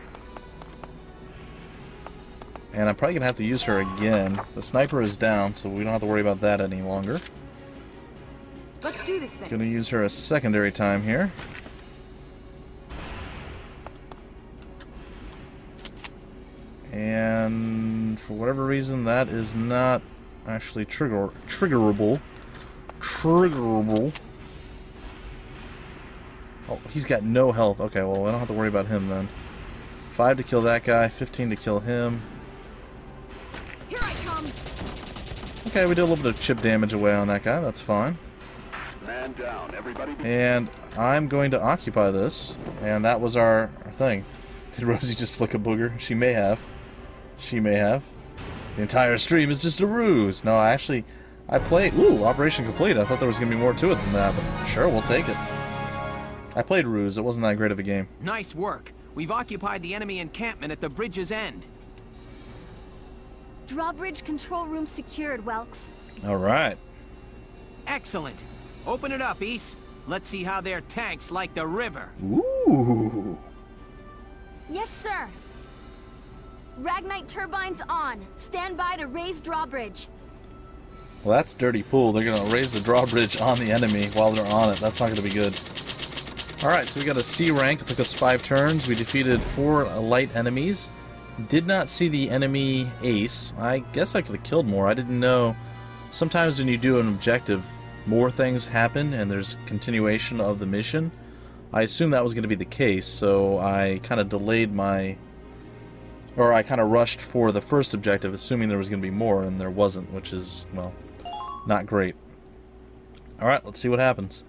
And I'm probably going to have to use her again. The sniper is down, so we don't have to worry about that any longer. Let's do this thing. Going to use her a secondary time here. And for whatever reason, that is not actually triggerable. Oh, he's got no health. Okay, well, I don't have to worry about him then. 5 to kill that guy, 15 to kill him. Here I come. Okay, we did a little bit of chip damage away on that guy. That's fine. Man down, everybody. And I'm going to occupy this. And that was our thing. Did Rosie just flick a booger? She may have. She may have. The entire stream is just a ruse. No, I played... Ooh, Operation Complete. I thought there was going to be more to it than that, but sure, we'll take it. I played Ruse. It wasn't that great of a game. Nice work. We've occupied the enemy encampment at the bridge's end. Drawbridge control room secured, Welks. Alright. Excellent. Open it up, East. Let's see how their tanks like the river. Ooh. Yes, sir. Ragnite turbines on. Stand by to raise drawbridge. Well, that's dirty pool. They're going to raise the drawbridge on the enemy while they're on it. That's not going to be good. Alright, so we got a C rank. It took us 5 turns. We defeated 4 light enemies. Did not see the enemy ace. I guess I could have killed more. I didn't know. Sometimes when you do an objective, more things happen and there's continuation of the mission. I assumed that was going to be the case, so I kind of delayed my... Or I kind of rushed for the first objective, assuming there was going to be more, and there wasn't, which is, well, not great. Alright, let's see what happens.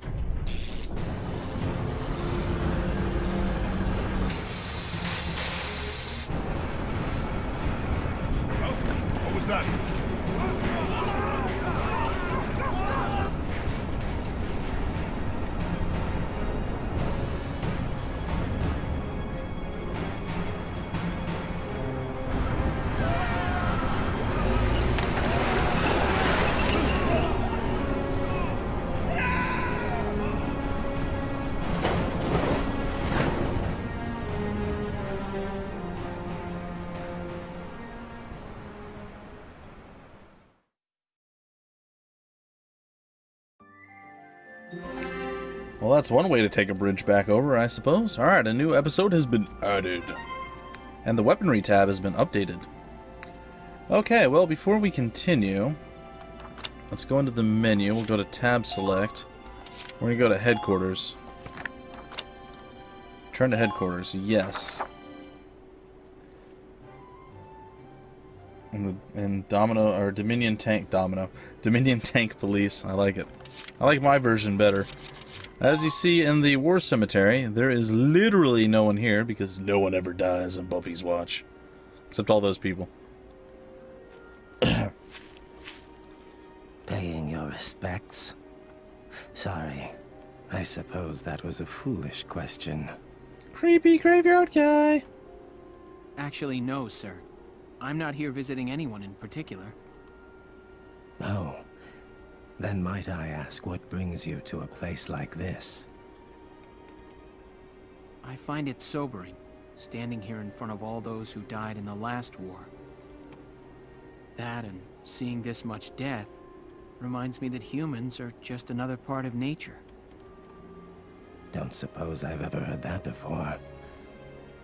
What was that? Well, that's one way to take a bridge back over, I suppose. Alright, a new episode has been added. And the weaponry tab has been updated. Okay, well, before we continue, let's go into the menu. We'll go to tab select. We're going to go to headquarters. Turn to headquarters, yes. And Domino, or Dominion Tank Police, I like it. I like my version better. As you see in the war cemetery, there is literally no one here because no one ever dies on Bumpy's watch. Except all those people. Paying your respects? Sorry. I suppose that was a foolish question. Creepy graveyard guy. Actually, no, sir. I'm not here visiting anyone in particular. Oh. Then might I ask what brings you to a place like this? I find it sobering, standing here in front of all those who died in the last war. That and seeing this much death reminds me that humans are just another part of nature. Don't suppose I've ever heard that before.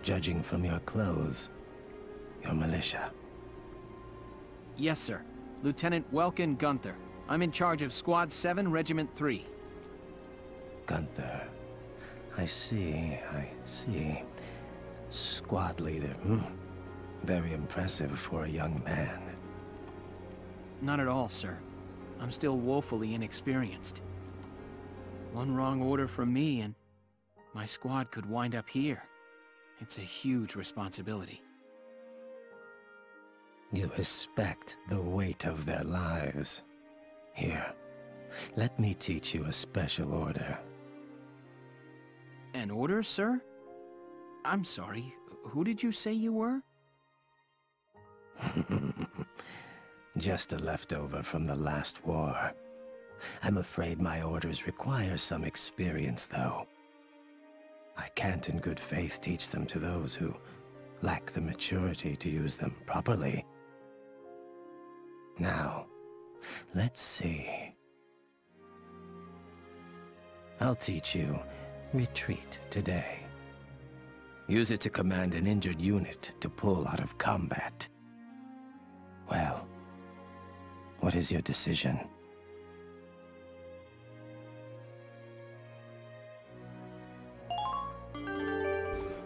Judging from your clothes, you're militia. Yes, sir. Lieutenant Welkin Gunther. I'm in charge of Squad 7, Regiment 3. Gunther. I see. Squad leader. Very impressive for a young man. Not at all, sir. I'm still woefully inexperienced. One wrong order from me and my squad could wind up here. It's a huge responsibility. You respect the weight of their lives. Here, let me teach you a special order. An order, sir? I'm sorry, who did you say you were? Just a leftover from the last war. I'm afraid my orders require some experience, though. I can't in good faith teach them to those who lack the maturity to use them properly. Now, let's see. I'll teach you retreat today. Use it to command an injured unit to pull out of combat. Well, what is your decision?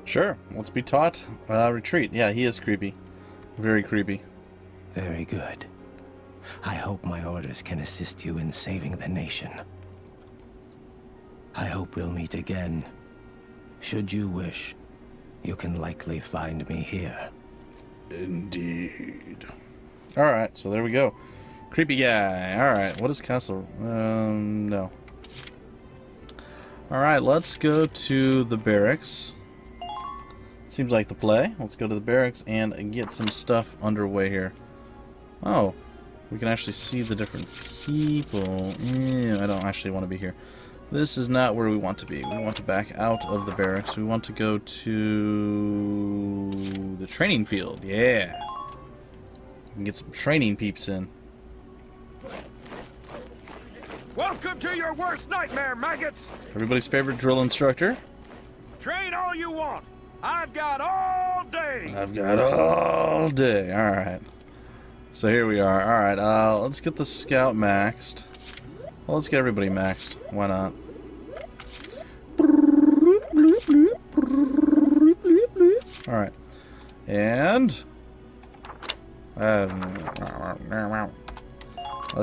Sure, let's be taught. Retreat. Yeah, he is creepy. Very creepy. Very good. I hope my orders can assist you in saving the nation. I hope we'll meet again. Should you wish, you can likely find me here. Indeed. Alright, so there we go. Creepy guy. Alright, what is castle? No. Alright, let's go to the barracks. Seems like the play. Let's go to the barracks and get some stuff underway here. Oh, we can actually see the different people. I don't actually want to be here. This is not where we want to be. We want to back out of the barracks. We want to go to the training field. Yeah. We can get some training peeps in. Welcome to your worst nightmare, maggots! Everybody's favorite drill instructor. Train all you want. I've got all day. I've got all day. Alright. So here we are. Alright, let's get the scout maxed. Well, let's get everybody maxed. Why not? Alright. And... a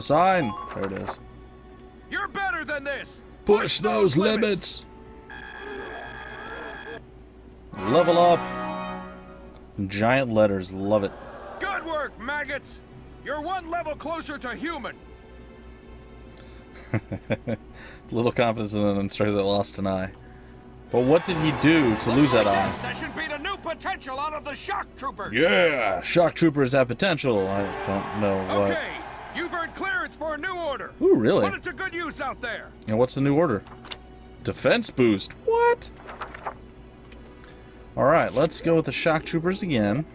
sign. There it is. You're better than this. Push those limits. Level up. Giant letters. Love it. Good work, maggots. You're one level closer to human. Little confidence in an instructor that lost an eye. But what did he do to lose that eye? Session beat a new potential out of the shock troopers. Yeah, shock troopers have potential. I don't know what. Okay, you've earned clearance for a new order. Ooh, really? Put it to good use out there. And what's the new order? Defense boost. What? Alright, let's go with the shock troopers again.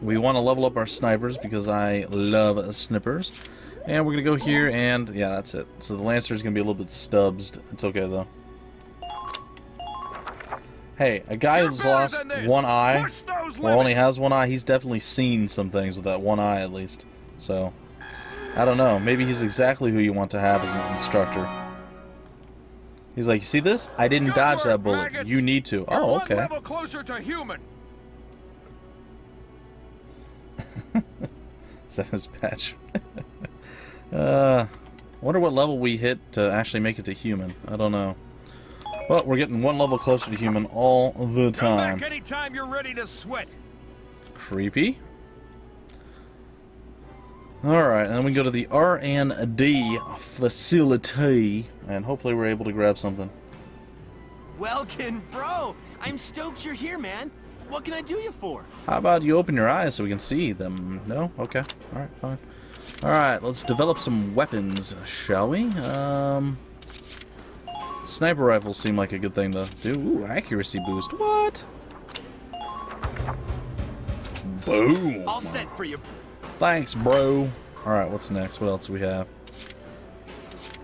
We want to level up our snipers because I love snippers. And we're going to go here and, yeah, that's it. So the Lancer is going to be a little bit stubbsed. It's okay, though. Hey, a guy who's lost one eye, or only has one eye, he's definitely seen some things with that one eye, at least. So, I don't know. Maybe he's exactly who you want to have as an instructor. He's like, you see this? I didn't dodge that bullet. Maggots. You need to. Oh, okay. One level closer to human. Is that his patch? Wonder what level we hit to actually make it to human. I don't know. Well, we're getting one level closer to human all the time. Come back anytime you're ready to sweat. Creepy. Alright, and then we go to the R&D facility, and hopefully we're able to grab something. Welkin, bro! I'm stoked you're here, man. What can I do you for? How about you open your eyes so we can see them? No? Okay. Alright, fine. Alright, let's develop some weapons, shall we? Sniper rifles seem like a good thing to do. Ooh, accuracy boost. What? Boom! All set for you. Thanks, bro. Alright, what's next? What else do we have?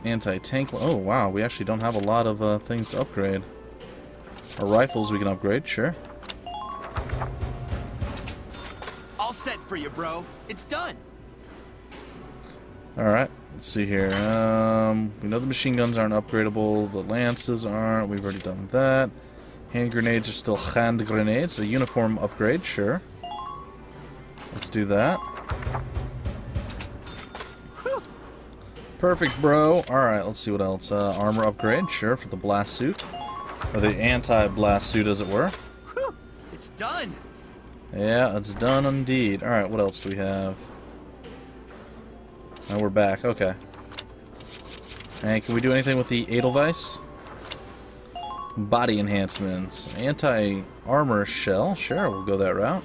Anti-tank. Oh, wow. We actually don't have a lot of things to upgrade. Our rifles we can upgrade, sure. All set for you, bro. It's done. Alright, let's see here. We know the machine guns aren't upgradable. The lances aren't. We've already done that. Hand grenades are still hand grenades. A uniform upgrade, sure. Let's do that. Perfect, bro. Alright, let's see what else. Armor upgrade, sure, for the blast suit. Or the anti-blast suit, as it were. It's done. Yeah, it's done indeed. Alright, what else do we have? Now we're back, okay. And can we do anything with the Edelweiss? Body enhancements. Anti-armor shell, sure, we'll go that route.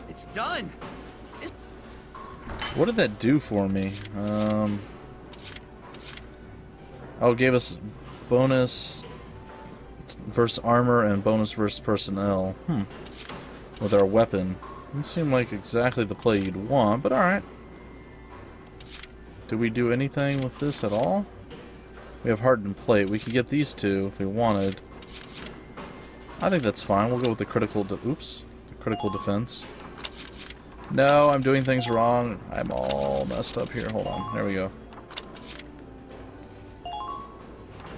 It's done. What did that do for me? Oh, it gave us bonus versus armor and bonus versus personnel. With our weapon. Doesn't seem like exactly the play you'd want, but alright. Did we do anything with this at all? We have hardened plate. We could get these two if we wanted. I think that's fine. We'll go with the critical the critical defense. No, I'm doing things wrong. I'm all messed up here. Hold on. There we go.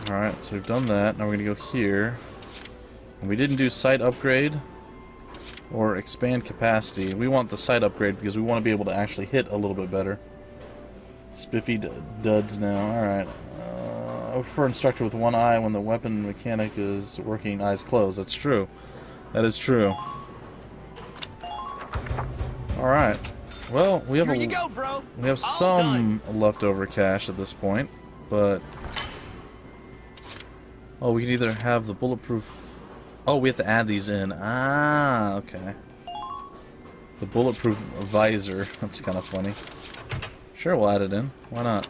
Alright, so we've done that. Now we're going to go here. And we didn't do sight upgrade or expand capacity. We want the sight upgrade because we want to be able to actually hit a little bit better. Spiffy duds now. Alright. I prefer instructor with one eye when the weapon mechanic is working eyes closed. That's true. That is true. Alright. Well, we have we have some leftover cash at this point, but oh, we can either have the bulletproof. Oh, we have to add these in. Ah, okay. The bulletproof visor. That's kind of funny. Sure, we'll add it in. Why not?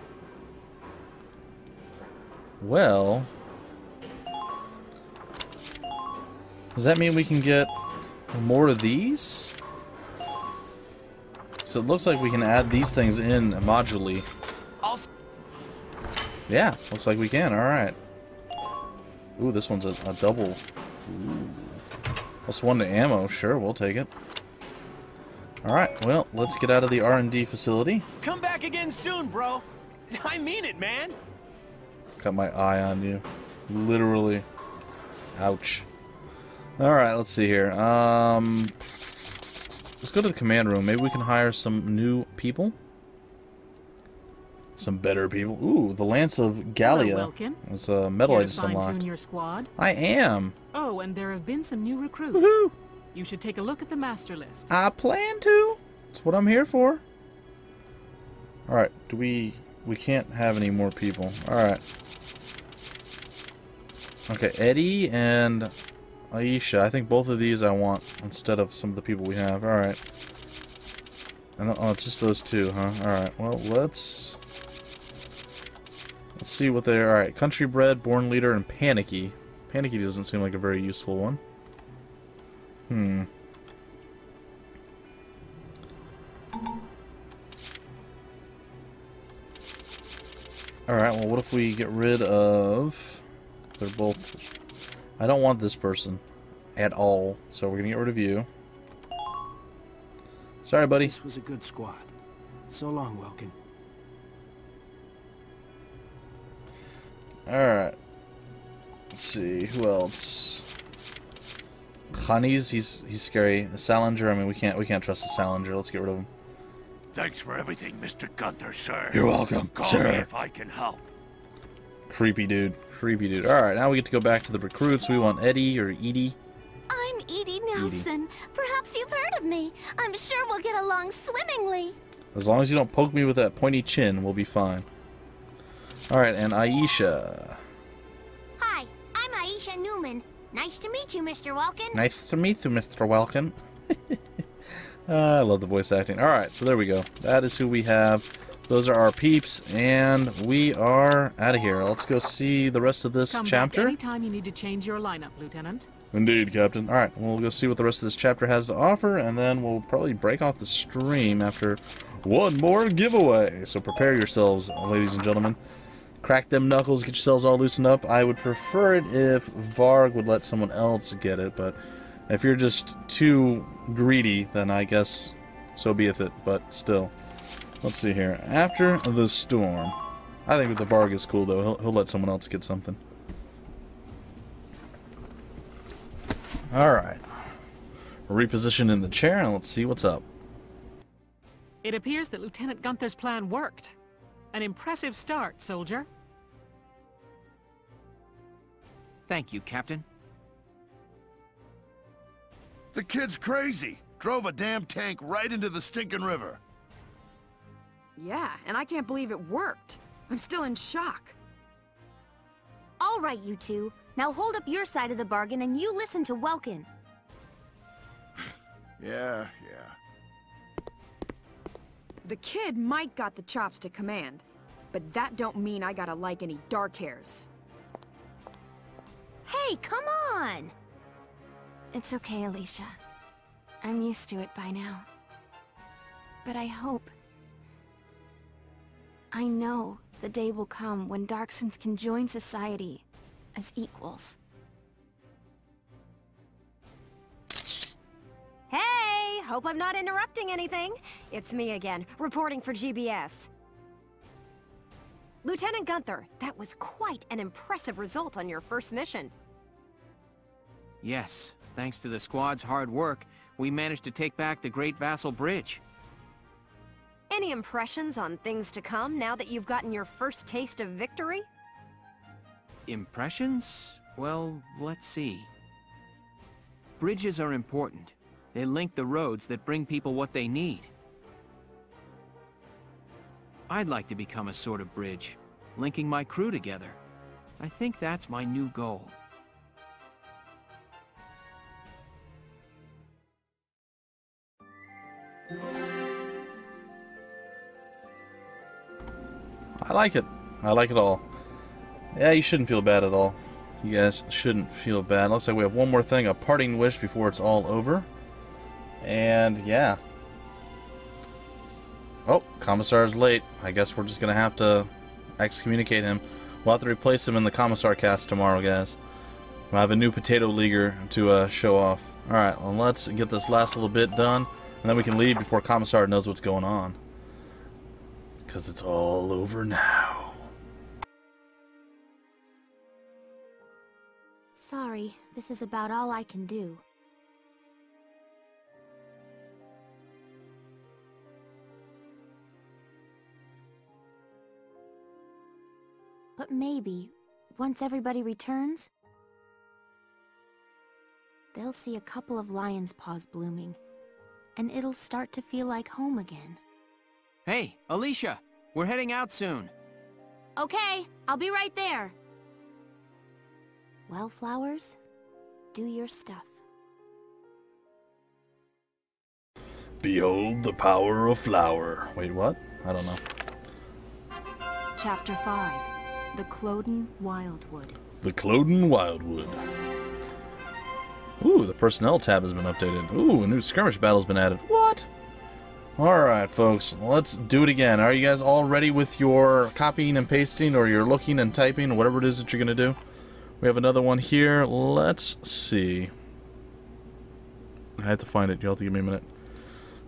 Well, does that mean we can get more of these? So it looks like we can add these things in modularly. Yeah, looks like we can. Alright. Ooh, this one's a double. Ooh. +1 to ammo. Sure, we'll take it. Alright, well, let's get out of the R&D facility. Come back again soon, bro. I mean it, man. Got my eye on you. Literally. Ouch. Alright, let's see here. Let's go to the command room. Maybe we can hire some new people? Some better people. Ooh, the Lance of Gallia. It's a medal I just unlocked. Your squad? I am. Oh, and there have been some new recruits. Woohoo! You should take a look at the master list. I plan to. That's what I'm here for. Alright, we can't have any more people. Alright. Okay, Eddie and Aisha. I think both of these I want instead of some of the people we have. Alright. And oh, it's just those two, huh? Alright, well, let's see what they're... Alright, country bred, born leader, and panicky. Panicky doesn't seem like a very useful one. Alright, well, what if we get rid of... They're both... I don't want this person at all, so we're gonna get rid of you. Sorry, buddy. This was a good squad. So long, Welkin. Alright. Let's see, who else? Khani's, he's scary. A Salinger, I mean we can't trust the Salinger. Let's get rid of him. Thanks for everything, Mr. Gunther, sir. You're welcome, Call sir. me if I can help. Creepy dude. Creepy dude. Alright, now we get to go back to the recruits. We want Eddie or Edie. I'm Edie Nelson. Perhaps you've heard of me. I'm sure we'll get along swimmingly. As long as you don't poke me with that pointy chin, we'll be fine. Alright, and Aisha. Hi, I'm Aisha Newman. Nice to meet you, Mr. Welkin. Nice to meet you, Mr. Welkin. I love the voice acting. Alright, so there we go. That is who we have. Those are our peeps, and we are out of here. Let's go see the rest of this chapter. Come back anytime you need to change your lineup, Lieutenant. Indeed, Captain. Alright, we'll go see what the rest of this chapter has to offer, and then we'll probably break off the stream after one more giveaway. So prepare yourselves, ladies and gentlemen. Crack them knuckles, get yourselves all loosened up. I would prefer it if Varg would let someone else get it, but if you're just too greedy, then I guess so beeth it, but still. Let's see here. After the storm. I think the Varg is cool, though. He'll let someone else get something. Alright. Reposition in the chair, and let's see what's up. It appears that Lieutenant Gunther's plan worked. An impressive start, soldier. Thank you, Captain. The kid's crazy. Drove a damn tank right into the stinking river. Yeah, and I can't believe it worked. I'm still in shock. All right, you two. Now hold up your side of the bargain and you listen to Welkin. Yeah. The kid might got the chops to command, but that don't mean I gotta like any dark hairs. Hey, come on! It's okay, Alicia. I'm used to it by now. But I hope... I know the day will come when Darksons can join society as equals. Hey! Hope I'm not interrupting anything. It's me again, reporting for GBS. Lieutenant Gunther, that was quite an impressive result on your first mission. Yes, thanks to the squad's hard work, we managed to take back the Great Vassal Bridge. Any impressions on things to come now that you've gotten your first taste of victory? Impressions? Well, let's see. Bridges are important. They link the roads that bring people what they need. I'd like to become a sort of bridge, linking my crew together. I think that's my new goal. I like it. I like it all. Yeah, you shouldn't feel bad at all. You guys shouldn't feel bad. Looks like we have one more thing, a parting wish before it's all over. And yeah. Oh, Commissar's late. I guess we're just going to have to excommunicate him. We'll have to replace him in the Commissar cast tomorrow, guys. We'll have a new potato leaguer to show off. Alright, well, let's get this last little bit done, and then we can leave before Commissar knows what's going on. Because it's all over now. Sorry, this is about all I can do. But maybe, once everybody returns, they'll see a couple of lion's paws blooming, and it'll start to feel like home again. Hey, Alicia! We're heading out soon. Okay, I'll be right there. Well, flowers, do your stuff. Behold the power of flower. Wait, what? I don't know. Chapter 5. The Cloden Wildwood. The Cloden Wildwood. Ooh, the personnel tab has been updated. Ooh, a new skirmish battle's been added. What? Alright, folks, let's do it again. Are you guys all ready with your copying and pasting, or you're looking and typing, or whatever it is that you're going to do? We have another one here. Let's see. I have to find it. You'll have to give me a minute.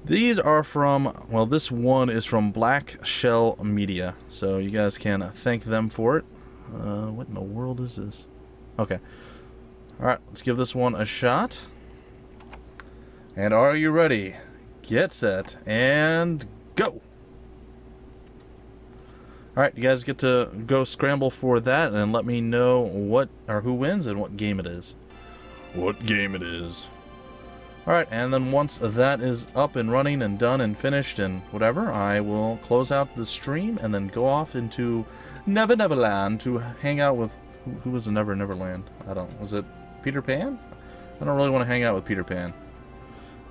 These are from, well, this one is from Black Shell Media, so you guys can thank them for it. What in the world is this? Okay. Alright, let's give this one a shot. And are you ready? Get set, and go! Alright, you guys get to go scramble for that and let me know what or who wins and what game it is. What game it is. Alright, and then once that is up and running and done and finished and whatever, I will close out the stream and then go off into Never Neverland to hang out with... Who was the Never Neverland? Was it Peter Pan? I don't really want to hang out with Peter Pan.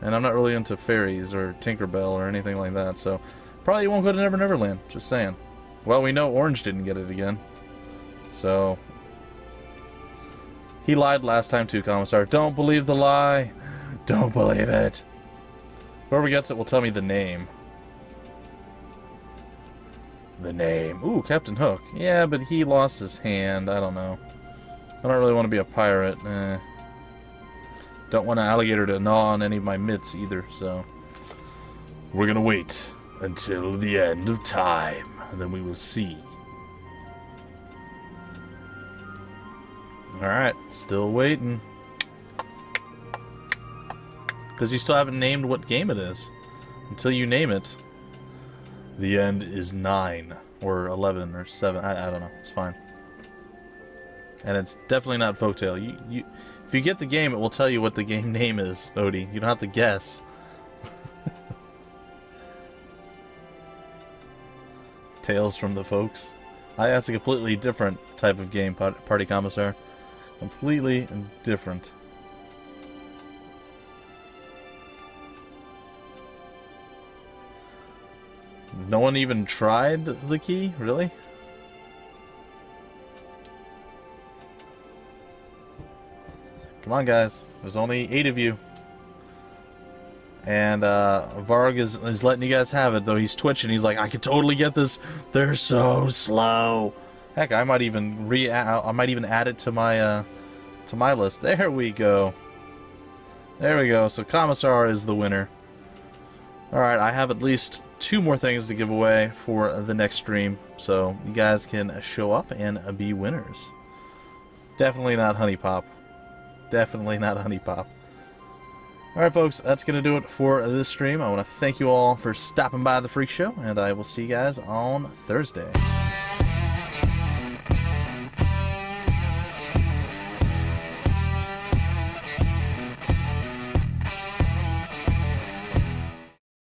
And I'm not really into fairies or Tinkerbell or anything like that, so probably won't go to Never Neverland, just saying. Well, we know Orange didn't get it again. So, He lied last time too, Commissar. Don't believe the lie. Don't believe it. Whoever gets it will tell me the name. The name. Ooh, Captain Hook. Yeah, but he lost his hand. I don't know. I don't really want to be a pirate. Don't want an alligator to gnaw on any of my mitts either, so... We're gonna wait until the end of time, and then we will see. Alright, still waiting. Because you still haven't named what game it is. Until you name it. The end is 9, or 11, or 7, I don't know, it's fine. And it's definitely not Folktale. If you get the game, it will tell you what the game name is, Odie. You don't have to guess. Tales from the Folks. That's a completely different type of game, Party Commissar. Completely different. No one even tried the key? Really? Come on, guys. There's only 8 of you. And Varg is letting you guys have it, though he's twitching. He's like, I can totally get this. They're so slow. Heck, I might even add it to my list. There we go. There we go. So Commissar is the winner. All right, I have at least 2 more things to give away for the next stream, so you guys can show up and be winners. Definitely not Honey Pop. Definitely not Honey Pop. Alright folks, that's going to do it for this stream. I want to thank you all for stopping by the Freak Show, and I will see you guys on Thursday.